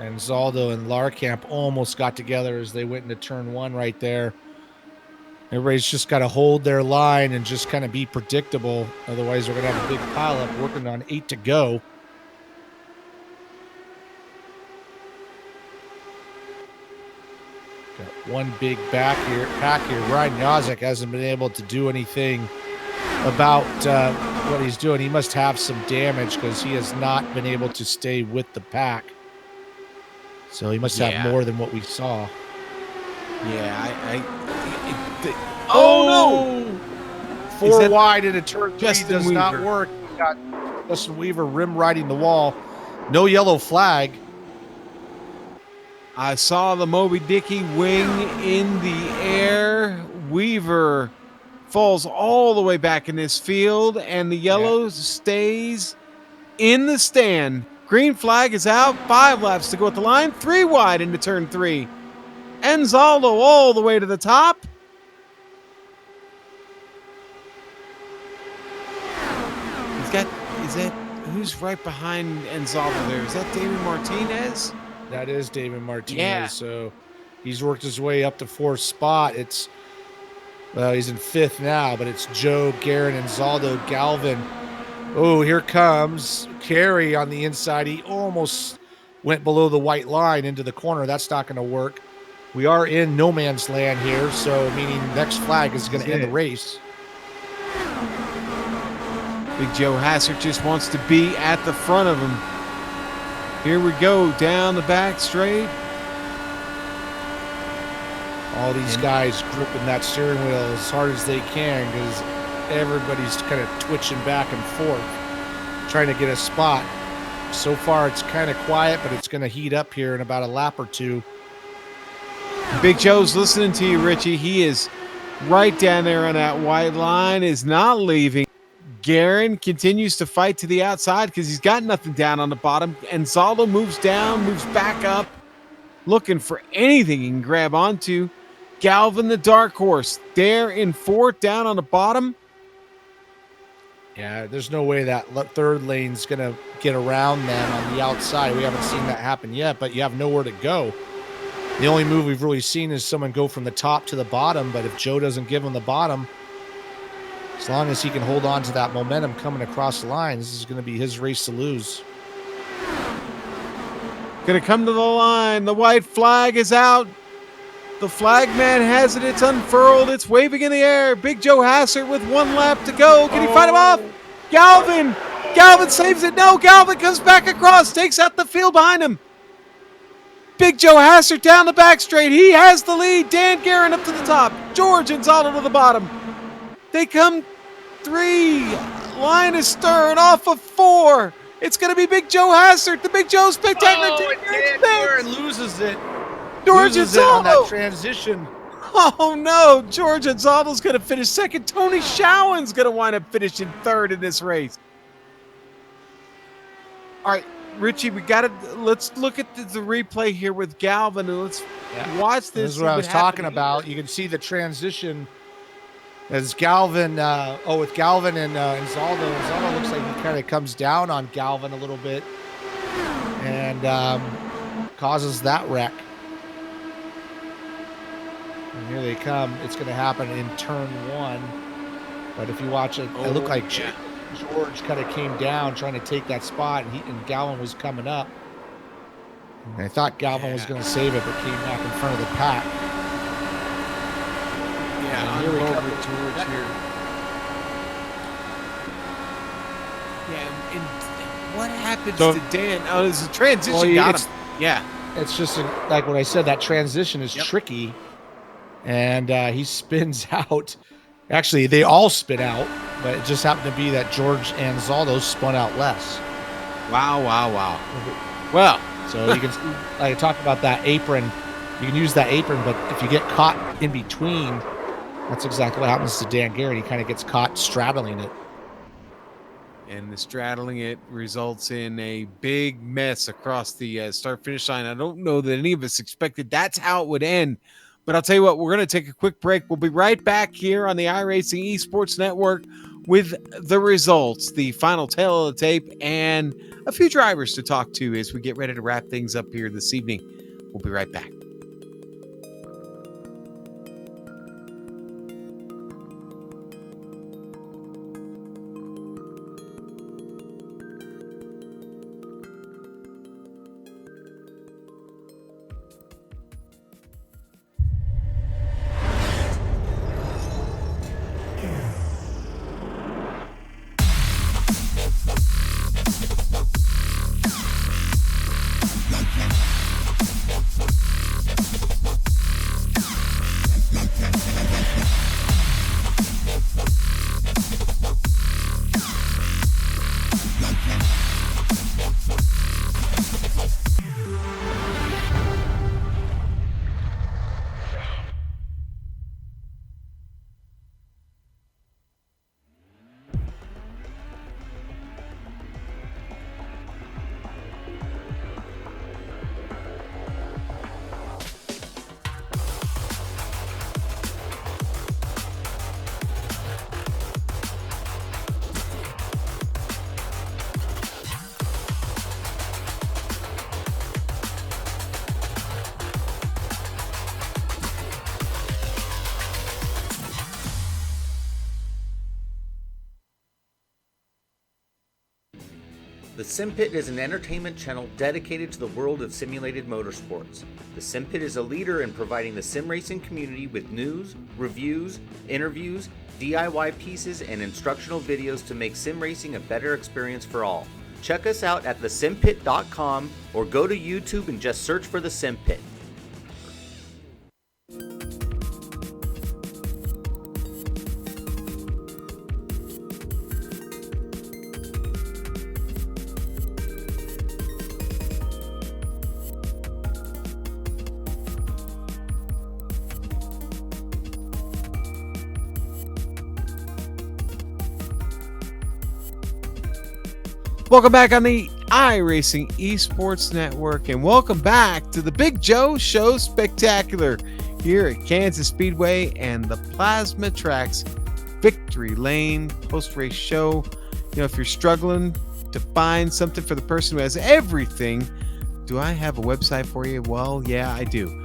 And Zaldo and Larkamp almost got together as they went into turn 1 right there. Everybody's just got to hold their line and just kind of be predictable. Otherwise, we're going to have a big pileup working on 8 to go. Got one big pack here. Ryan Yazek hasn't been able to do anything about what he's doing. He must have some damage because he has not been able to stay with the pack. So he must have more than what we saw. Yeah, no! 4 wide into turn 3 does not Weaver. work. We got Justin Weaver rim riding the wall. No yellow flag. I saw the Moby Dicky wing in the air. Weaver falls all the way back in this field, and the yellow stays in the stand. Green flag is out. 5 laps to go at the line. 3 wide into turn 3. Anzaldo all the way to the top. Is that who's right behind Anzaldo there? Is that David Martinez? That is David Martinez. Yeah. So he's worked his way up to 4th spot. He's in 5th now, but it's Joe, Guerin, Anzaldo, Galvin. Oh, here comes Kerry on the inside. He almost went below the white line into the corner. That's not going to work. We are in no man's land here, so meaning next flag is going to end the race. Big Joe Hassert just wants to be at the front of him. Here we go, down the back straight. All these guys gripping that steering wheel as hard as they can because everybody's kind of twitching back and forth, trying to get a spot. So far, it's kind of quiet, but it's going to heat up here in about a lap or 2. Big Joe's listening to you, Richie. He is right down there on that white line, is not leaving. Guerin continues to fight to the outside because he's got nothing down on the bottom. Anzaldo moves down, moves back up, looking for anything he can grab onto. Galvin, the dark horse, there in 4th, down on the bottom. Yeah, there's no way that 3rd lane's going to get around them on the outside. We haven't seen that happen yet, but you have nowhere to go. The only move we've really seen is someone go from the top to the bottom, but if Joe doesn't give him the bottom, as long as he can hold on to that momentum coming across the line, this is going to be his race to lose. Going to come to the line. The white flag is out. The flag man has it. It's unfurled. It's waving in the air. Big Joe Hassert with 1 lap to go. Can he fight him off? Galvin. Galvin saves it. No, Galvin comes back across. Takes out the field behind him. Big Joe Hassert down the back straight. He has the lead. Dan Guerin up to the top. George Anzaldo to the bottom. They come 3. Linus Stern off of 4. It's going to be Big Joe Hassert. The Big Joe Spectacular. Dan Guerin loses it. George Loses it on that Anzaldo. transition. Oh no, George Anzaldo's going to finish 2nd. Tony Showen's going to wind up finishing 3rd in this race. All right, Richie, let's look at the replay here with Galvin and let's watch this. This is what I was talking about. You can see the transition as Galvin, with Galvin and Anzaldo. Anzaldo looks like he kind of comes down on Galvin a little bit and causes that wreck. And here they come. It's going to happen in turn 1. But if you watch it, it looked like George kind of came down trying to take that spot, and Galvin was coming up. And I thought Galvin was going to save it, but came back in front of the pack. Yeah, here we come with George here. Yeah, and what happens to Dan? Oh, there's a transition. Got him. Yeah. It's just like what I said, that transition is tricky. And he spins out. Actually, they all spin out, but it just happened to be that George Anzaldo spun out less. Wow. Well, so you can I talk about that apron. You can use that apron, but if you get caught in between, that's exactly what happens to Dan Guerin. He kind of gets caught straddling it. And the straddling it results in a big mess across the start-finish line. I don't know that any of us expected that's how it would end. But I'll tell you what, we're going to take a quick break. We'll be right back here on the iRacing Esports Network with the results, the final tale of the tape, and a few drivers to talk to as we get ready to wrap things up here this evening. We'll be right back. The Sim Pit is an entertainment channel dedicated to the world of simulated motorsports. The Sim Pit is a leader in providing the sim racing community with news, reviews, interviews, DIY pieces, and instructional videos to make sim racing a better experience for all. Check us out at thesimpit.com or go to YouTube and just search for The Sim Pit. Welcome back on the iRacing Esports Network, and welcome back to the Big Joe Show Spectacular here at Kansas Speedway and the Plasma Tracks Victory Lane post-race show. You know, if you're struggling to find something for the person who has everything, do I have a website for you? Well, yeah, I do.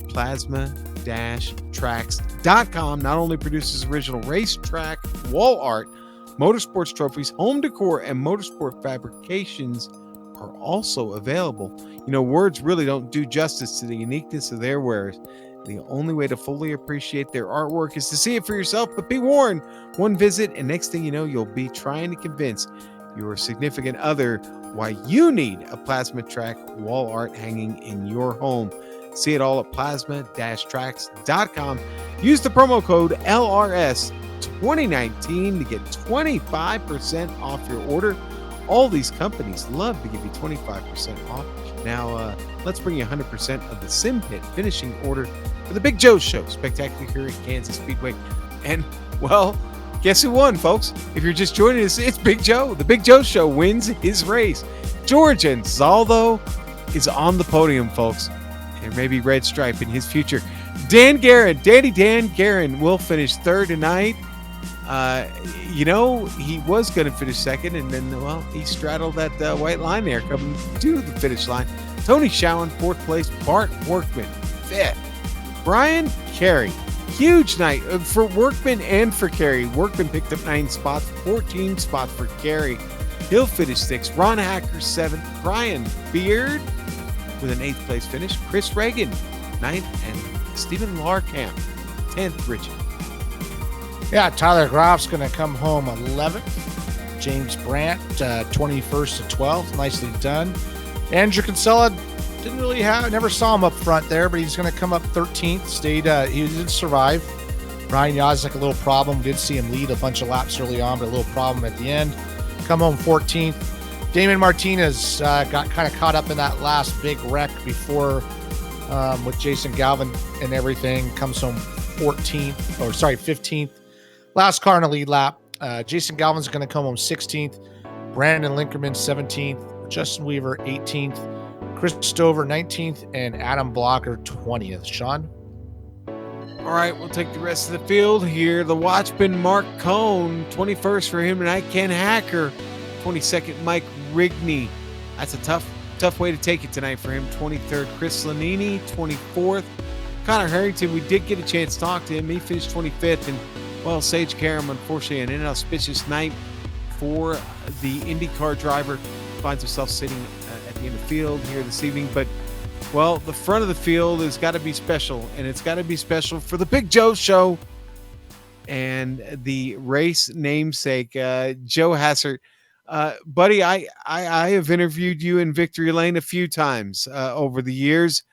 Plasma-tracks.com not only produces original racetrack wall art, motorsports trophies, home decor, and motorsport fabrications are also available. You know, words really don't do justice to the uniqueness of their wares. The only way to fully appreciate their artwork is to see it for yourself, but be warned, one visit and next thing you know, you'll be trying to convince your significant other why you need a Plasma Track wall art hanging in your home. See it all at plasma-tracks.com. Use the promo code LRS 2019 to get 25% off your order. All these companies love to give you 25% off. Now, let's bring you 100% of the Sim Pit finishing order for the Big Joe Show Spectacular here at Kansas Speedway. And, well, guess who won, folks? If you're just joining us, it's Big Joe. The Big Joe Show wins his race. George Anzaldo is on the podium, folks. There may be red stripe in his future. Dan Guerin will finish third tonight. You know, he was going to finish second, and then, well, he straddled that white line there coming to the finish line. Tony Schowen, fourth place. Bart Workman, fifth. Brian Carey, huge night for Workman and for Carey. Workman picked up 9 spots, 14 spots for Carey. He'll finish sixth. Ron Hacker, seventh. Brian Beard with an 8th place finish. Chris Reagan, 9th, and Stephen Larkamp, 10th. Richard. Yeah, Tyler Groff's going to come home 11th. James Brandt, 21st to 12th. Nicely done. Andrew Kinsella never saw him up front there, but he's going to come up 13th. He did survive. Ryan Yazek, a little problem. We did see him lead a bunch of laps early on, but a little problem at the end. Come home 14th. Damon Martinez got kind of caught up in that last big wreck before with Jason Galvin and everything. Comes home 15th. Last car in the lead lap. Jason Galvin's going to come home 16th. Brandon Linkerman 17th. Justin Weaver 18th. Chris Stover 19th. And Adam Blocker 20th. Sean? All right, we'll take the rest of the field here. The Watchman, Mark Cohn, 21st for him tonight. Ken Hacker, 22nd. Mike Rigney. That's a tough way to take it tonight for him. 23rd. Chris Lanini, 24th. Connor Harrington, we did get a chance to talk to him. He finished 25th. And, well, Sage Karam, unfortunately, an inauspicious night for the IndyCar driver. Finds himself sitting at the end of the field here this evening. But, well, the front of the field has got to be special, and it's got to be special for the Big Joe Show and the race namesake, Joe Hassert. Buddy, I have interviewed you in Victory Lane a few times over the years.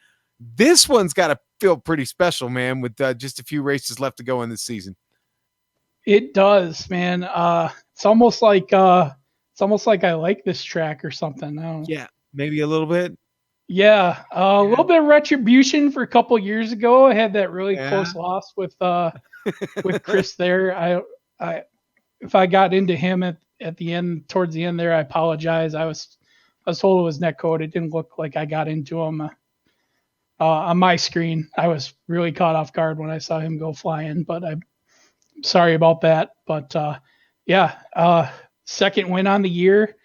This one's got to feel pretty special, man, with just a few races left to go in this season. It does, man. It's almost like I like this track or something. Yeah, maybe a little bit. Yeah, a little bit of retribution for a couple years ago. I had that really close loss with Chris there. If I got into him at the end, towards the end there, I apologize. I was told it was net code. It didn't look like I got into him on my screen. I was really caught off guard when I saw him go flying, but I'm sorry about that. But second win on the year.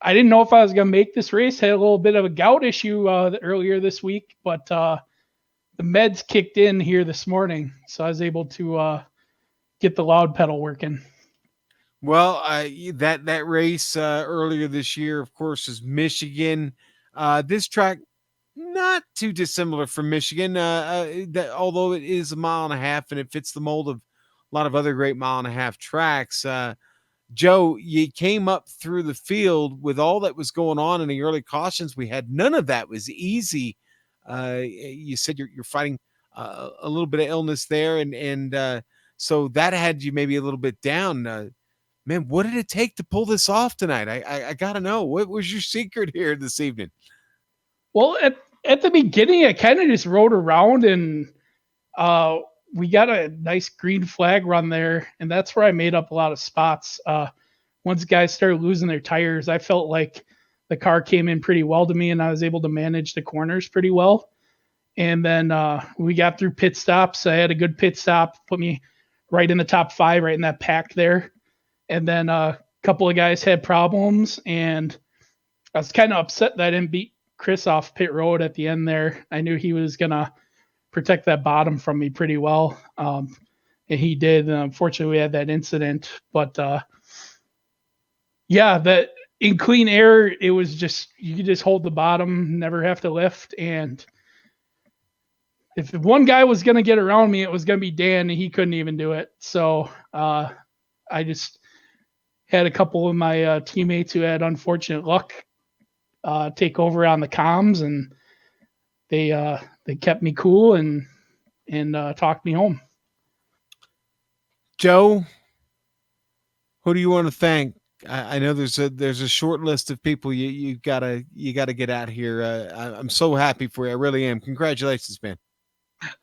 I didn't know if I was going to make this race. Had a little bit of a gout issue earlier this week, but the meds kicked in here this morning, so I was able to get the loud pedal working. Well, that race earlier this year, of course, is Michigan. This track not too dissimilar from Michigan, although it is a mile and a half and it fits the mold of a lot of other great mile and a half tracks. Joe, you came up through the field with all that was going on in the early cautions. We had none of that was easy. You said you're fighting a little bit of illness there, and so that had you maybe a little bit down. Man, what did it take to pull this off tonight? I got to know, what was your secret here this evening? Well, at the beginning, I kind of just rode around and we got a nice green flag run there, and that's where I made up a lot of spots. Once guys started losing their tires, I felt like the car came in pretty well to me, and I was able to manage the corners pretty well. And then we got through pit stops. I had a good pit stop, put me right in the top 5, right in that pack there. And then a couple of guys had problems, and I was kind of upset that I didn't beat Chris off pit road at the end there. I knew he was going to protect that bottom from me pretty well. And he did. And unfortunately, we had that incident. But yeah, that in clean air, it was just, you could just hold the bottom, never have to lift. And if one guy was going to get around me, it was going to be Dan, and he couldn't even do it. So I just had a couple of my teammates who had unfortunate luck take over on the comms, and they kept me cool and talked me home. Joe, who do you want to thank? I know there's a short list of people you gotta get out here. I'm so happy for you. I really am. Congratulations, man.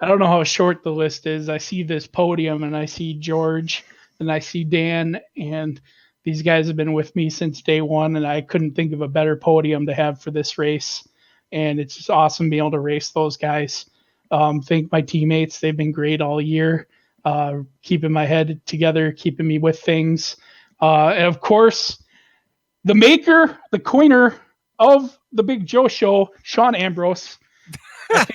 I don't know how short the list is. I see this podium and I see George and I see Dan, and these guys have been with me since day one, and I couldn't think of a better podium to have for this race. And it's just awesome being able to race those guys. Thank my teammates. They've been great all year, keeping my head together, keeping me with things. And of course, the maker, the coiner of the Big Joe Show, Sean Ambrose. I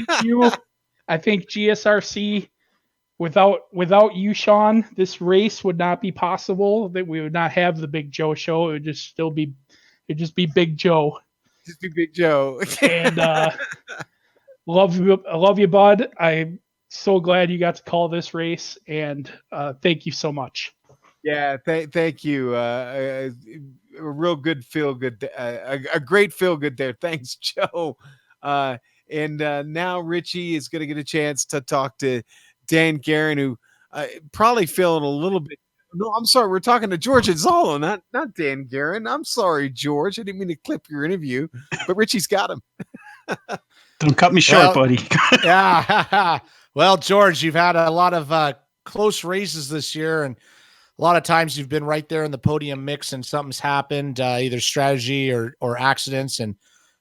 think GSRC. Without you, Sean, this race would not be possible. That we would not have the Big Joe Show. It would just be Big Joe. Just be Big Joe. And love you, bud. I'm so glad you got to call this race, and thank you so much. Yeah, thank you. A real good feel good, a great feel good there. Thanks, Joe. And now Richie is going to get a chance to talk to Dan Guerin, who probably feeling a little bit. No, I'm sorry. We're talking to George Azzalo, not Dan Guerin. I'm sorry, George. I didn't mean to clip your interview, but Richie's got him. Don't cut me short, buddy. Yeah. Well, George, you've had a lot of close races this year, and a lot of times you've been right there in the podium mix, and something's happened, either strategy or accidents, and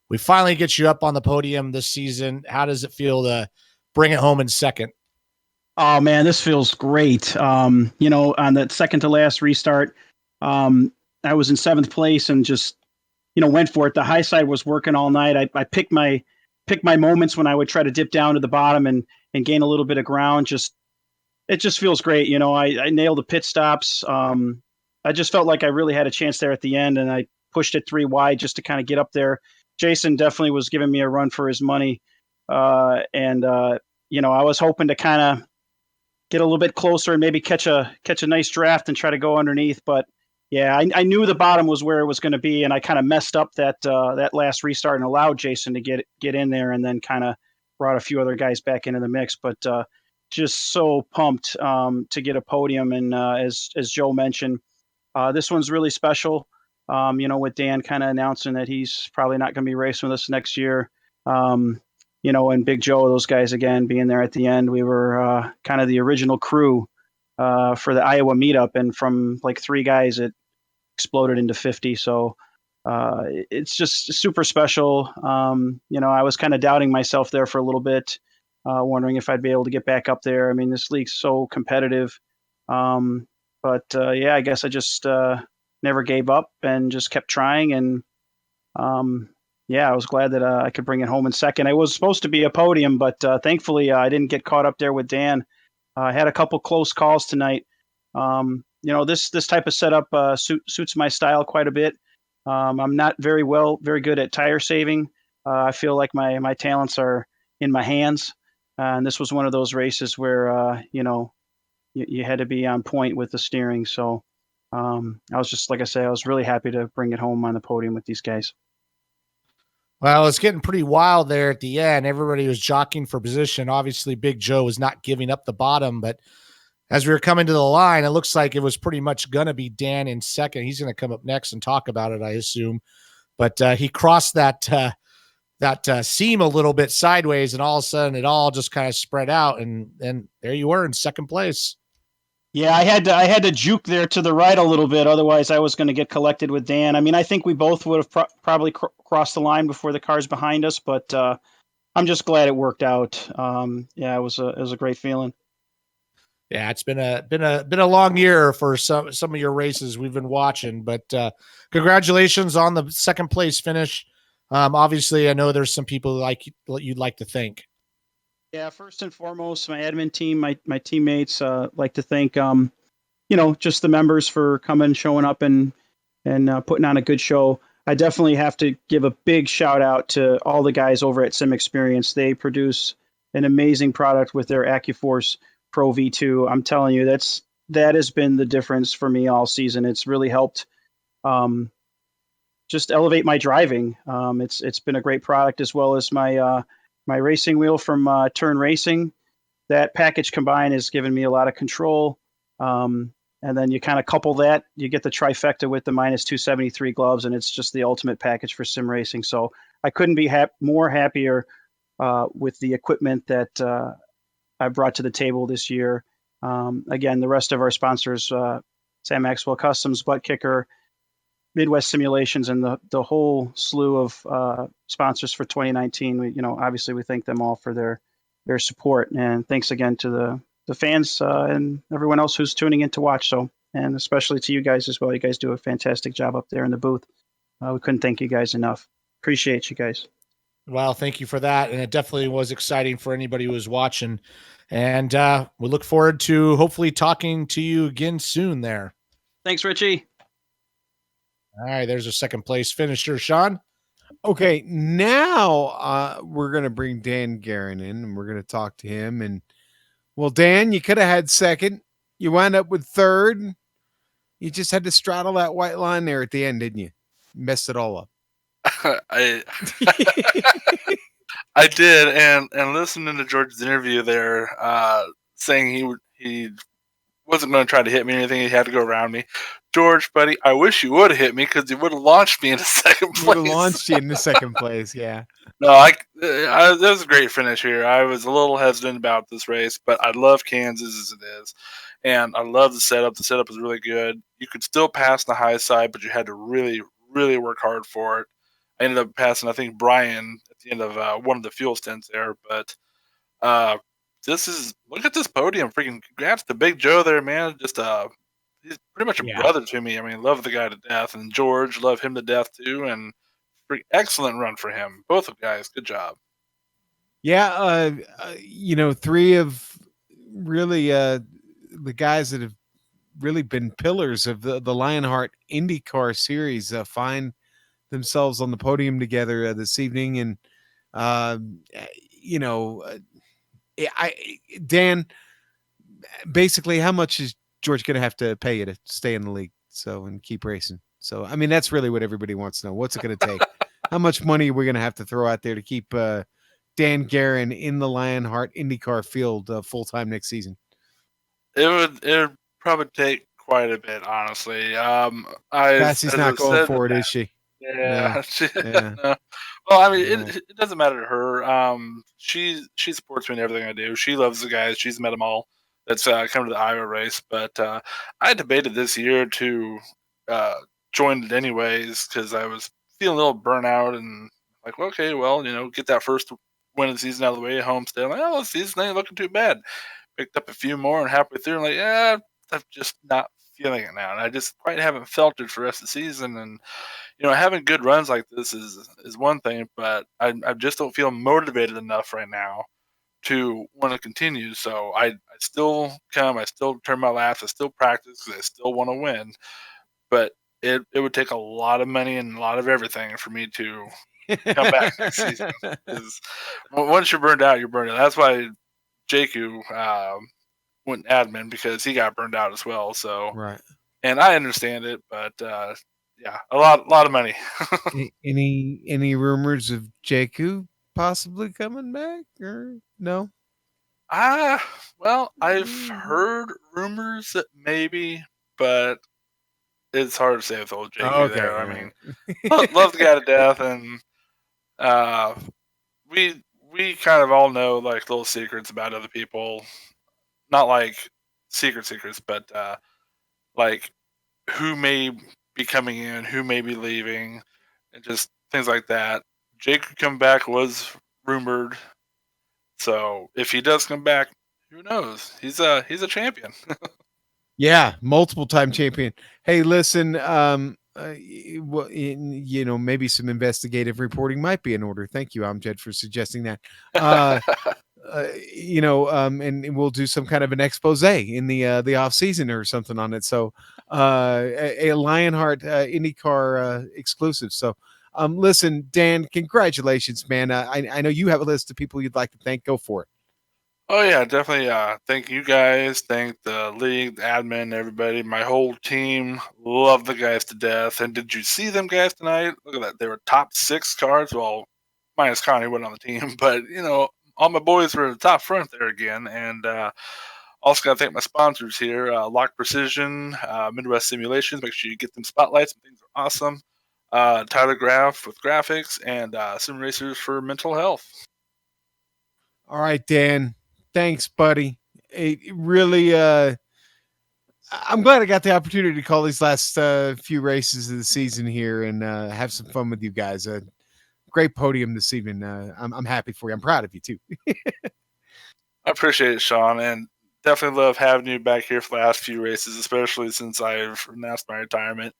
we finally get you up on the podium this season. How does it feel to bring it home in second? Oh man, this feels great. On that second to last restart, I was in 7th place and just, went for it. The high side was working all night. I picked my moments when I would try to dip down to the bottom and gain a little bit of ground. It just feels great. I nailed the pit stops. I just felt like I really had a chance there at the end, and I pushed it 3 wide just to kind of get up there. Jason definitely was giving me a run for his money. I was hoping to kind of get a little bit closer and maybe catch a nice draft and try to go underneath. But yeah, I knew the bottom was where it was going to be, and I kind of messed up that last restart and allowed Jason to get in there, and then kind of brought a few other guys back into the mix. But just so pumped to get a podium, and as Joe mentioned, this one's really special. With Dan kind of announcing that he's probably not going to be racing with us next year. And Big Joe, those guys again being there at the end. We were kind of the original crew for the Iowa meetup, and from like 3 guys, it exploded into 50. So it's just super special. I was kind of doubting myself there for a little bit, wondering if I'd be able to get back up there. I mean, this league's so competitive. But I guess I just never gave up and just kept trying. And I was glad that I could bring it home in second. It was supposed to be a podium, but thankfully I didn't get caught up there with Dan. I had a couple close calls tonight. this type of setup suits my style quite a bit. I'm not very good at tire saving. I feel like my talents are in my hands, and this was one of those races where you had to be on point with the steering. So I was just, like I say, I was really happy to bring it home on the podium with these guys. Well, it's getting pretty wild there at the end. Everybody was jockeying for position. Obviously, Big Joe was not giving up the bottom, but as we were coming to the line, it looks like it was pretty much going to be Dan in second. He's going to come up next and talk about it, I assume. But he crossed that seam a little bit sideways, and all of a sudden it all just kind of spread out, and there you were in second place. Yeah, I had to juke there to the right a little bit, otherwise I was going to get collected with Dan. I mean, I think we both would have probably crossed the line before the cars behind us, but I'm just glad it worked out. Yeah, it was a great feeling. Yeah, it's been a long year for some of your races we've been watching, but congratulations on the second place finish. Obviously, I know there's some people like you'd like to thank. Yeah, first and foremost, my admin team, my teammates, like to thank just the members for coming, showing up, and putting on a good show. I definitely have to give a big shout out to all the guys over at Sim Experience. They produce an amazing product with their AccuForce Pro V2. I'm telling you, that has been the difference for me all season. It's really helped just elevate my driving. It's been a great product, as well as my racing wheel from Turn Racing. That package combined has given me a lot of control. And then you kind of couple that, you get the trifecta with the minus 273 gloves, and it's just the ultimate package for sim racing. So I couldn't be more happier with the equipment that I brought to the table this year. Again, the rest of our sponsors, Sam Maxwell Customs, Butt Kicker, Midwest Simulations, and the whole slew of sponsors for 2019. Obviously we thank them all for their support, and thanks again to the fans and everyone else who's tuning in to watch. So, and especially to you guys as well. You guys do a fantastic job up there in the booth. We couldn't thank you guys enough. Appreciate you guys. Well, thank you for that. And it definitely was exciting for anybody who was watching. And we look forward to hopefully talking to you again soon there. Thanks, Richie. All right, there's a second place finisher, Sean. Okay, now we're going to bring Dan Guerin in, and we're going to talk to him. And, well, Dan, you could have had second. You wound up with third. You just had to straddle that white line there at the end, didn't you? Messed it all up. I did, and listening to George's interview there, saying he wasn't going to try to hit me or anything. He had to go around me. George, buddy, I wish you would have hit me, because you would have launched me into second place. Would have launched you into second place, yeah. No, that was a great finish here. I was a little hesitant about this race, but I love Kansas as it is, and I love the setup. The setup is really good. You could still pass the high side, but you had to really, really work hard for it. I ended up passing, I think, Brian at the end of one of the fuel stints there, but look at this podium. Freaking congrats to Big Joe there, man. Just he's pretty much a brother to me. I mean, love the guy to death, and George, love him to death too. And excellent run for him. Both of guys, good job. Yeah, three of really the guys that have really been pillars of the Lionheart IndyCar Series find themselves on the podium together this evening, and Dan, basically, how much is George going to have to pay you to stay in the league and keep racing? So, I mean, that's really what everybody wants to know. What's it going to take? How much money are we going to have to throw out there to keep Dan Guerin in the Lionheart IndyCar field full-time next season? It would probably take quite a bit, honestly. Cassie's not going for it, is she? Yeah. No. No. Well, I mean, it doesn't matter to her. She supports me in everything I do. She loves the guys. She's met them all. That's come to the Iowa race. But I debated this year to join it anyways, because I was feeling a little burnout and like, well, okay, well, get that first win of the season out of the way at Homestead. I'm like, oh, the season ain't looking too bad. Picked up a few more, and halfway through, I'm like, yeah, I'm just not feeling it now. And I just quite haven't felt it for the rest of the season. And having good runs like this is one thing, but I just don't feel motivated enough right now to want to continue. So I still come, I still turn my laps, I still practice because I still want to win. But it would take a lot of money and a lot of everything for me to come back next season. Because once you're burned out, you're burned out. That's why Jakku went admin, because he got burned out as well. So Right. And I understand it, but yeah, a lot of money. Any rumors of Jakku possibly coming back, or no? Well, I've heard rumors that maybe, but it's hard to say with old Jakku Okay, there. I right. mean, love the guy to death, and we kind of all know like little secrets about other people, not like secrets, but like who may be coming in, who may be leaving, and just things like that. Jake come back was rumored, so if he does come back, who knows? He's a champion. Yeah, multiple time champion. Hey, listen, maybe some investigative reporting might be in order. Thank you, Amjad, for suggesting that. And we'll do some kind of an expose in the off season or something on it. So, a Lionheart IndyCar exclusive. So, listen, Dan, congratulations, man. I know you have a list of people you'd like to thank. Go for it. Oh yeah, definitely. Thank you guys. Thank the league, the admin, everybody, my whole team. Love the guys to death. And did you see them guys tonight? Look at that. They were top 6 cars. Well, minus Connie wasn't on the team, but all my boys were at the top front there again. And also got to thank my sponsors here: Lock Precision, Midwest Simulations. Make sure you get them spotlights. Things are awesome. Tyler Graff with graphics, and Sim Racers for mental health. All right, Dan. Thanks, buddy. It really, I'm glad I got the opportunity to call these last few races of the season here and have some fun with you guys. Great podium this evening. I'm happy for you. I'm proud of you too. I appreciate it, Sean, and definitely love having you back here for the last few races, especially since I've announced my retirement.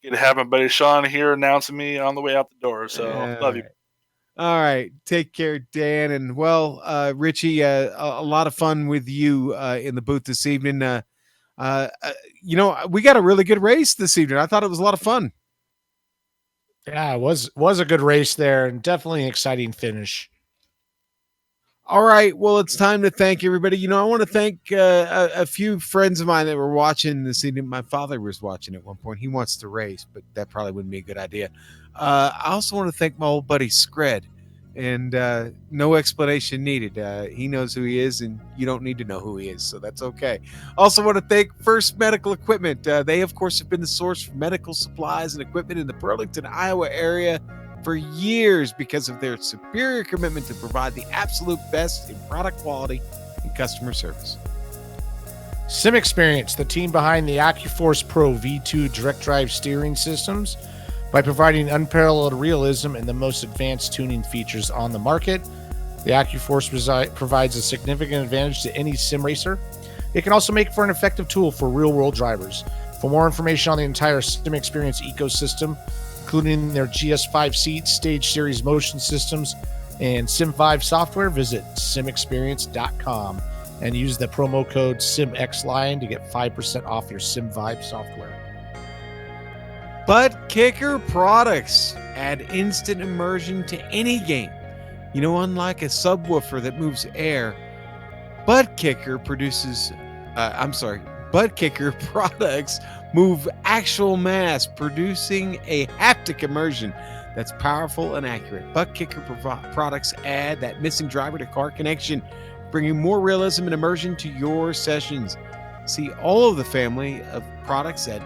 Get to have my buddy Sean here announcing me on the way out the door. So love you. All right. Take care, Dan. And well, Richie, a lot of fun with you in the booth this evening. We got a really good race this evening. I thought it was a lot of fun. Yeah, it was a good race there, and definitely an exciting finish. All right. Well, it's time to thank everybody. I want to thank a few friends of mine that were watching this evening. My father was watching at one point. He wants to race, but that probably wouldn't be a good idea. I also want to thank my old buddy Scred, and no explanation needed. He knows who he is, and you don't need to know who he is, so that's okay. Also want to thank First Medical Equipment. They, of course, have been the source for medical supplies and equipment in the Burlington, Iowa area for years because of their superior commitment to provide the absolute best in product quality and customer service. Sim Experience, the team behind the AccuForce Pro V2 direct drive steering systems, by providing unparalleled realism and the most advanced tuning features on the market. The AccuForce provides a significant advantage to any sim racer. It can also make for an effective tool for real-world drivers. For more information on the entire Sim Experience ecosystem, including their GS5 seats, Stage Series motion systems, and Sim5 software, visit simexperience.com and use the promo code SimXLion to get 5% off your Sim5 software. Butt Kicker Products add instant immersion to any game. Unlike a subwoofer that moves air, Butt Kicker products move actual mass, producing a haptic immersion that's powerful and accurate. Butt Kicker products add that missing driver-to-car connection, bringing more realism and immersion to your sessions. See all of the family of products at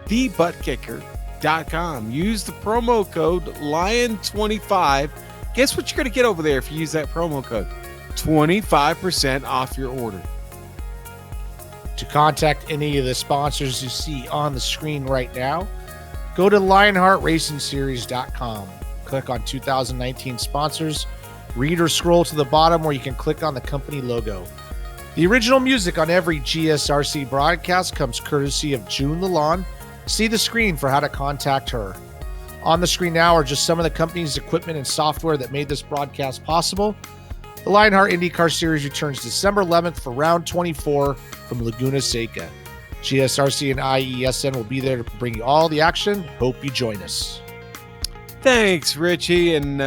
thebuttkicker.com. Use the promo code LION25. Guess what you're going to get over there if you use that promo code? 25% off your order. To contact any of the sponsors you see on the screen right now, go to LionheartRacingSeries.com. Click on 2019 sponsors, read or scroll to the bottom where you can click on the company logo. The original music on every GSRC broadcast comes courtesy of June Lalonde. See the screen for how to contact her. On the screen now are just some of the company's equipment and software that made this broadcast possible. The Lionheart IndyCar Series returns December 11th for round 24 from Laguna Seca. GSRC and IESN will be there to bring you all the action. Hope you join us. Thanks, Richie, and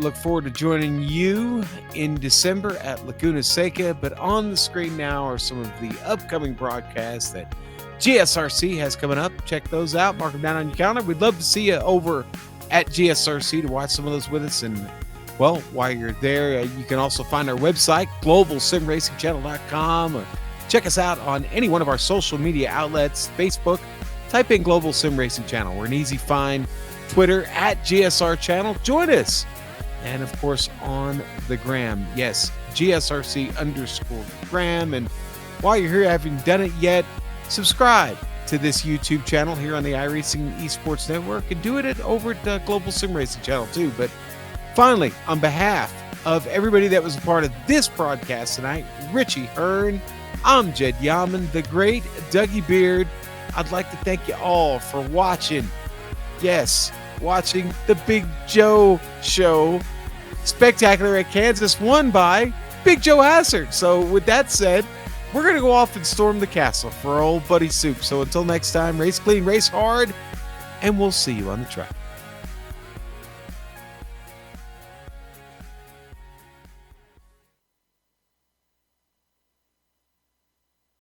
look forward to joining you in December at Laguna Seca. But on the screen now are some of the upcoming broadcasts that GSRC has coming up. Check those out. Mark them down on your calendar. We'd love to see you over at GSRC to watch some of those with us. And, well, while you're there, you can also find our website, globalsimracingchannel.com, or check us out on any one of our social media outlets. Facebook, type in Global Sim Racing Channel. We're an easy find. Twitter at GSR Channel. Join us. And, of course, on the gram. Yes, GSRC_gram. And while you're here, having done it yet, subscribe to this YouTube channel here on the iRacing Esports Network, and do it over at Global Sim Racing Channel too. But finally, on behalf of everybody that was a part of this broadcast tonight, Richie Hearn, I'm Jed Yaman, the great Dougie Beard. I'd like to thank you all for watching. Yes, watching the Big Joe Show. Spectacular at Kansas, won by Big Joe Hassard. So with that said, we're going to go off and storm the castle for our old buddy Soup. So until next time, race clean, race hard, and we'll see you on the track.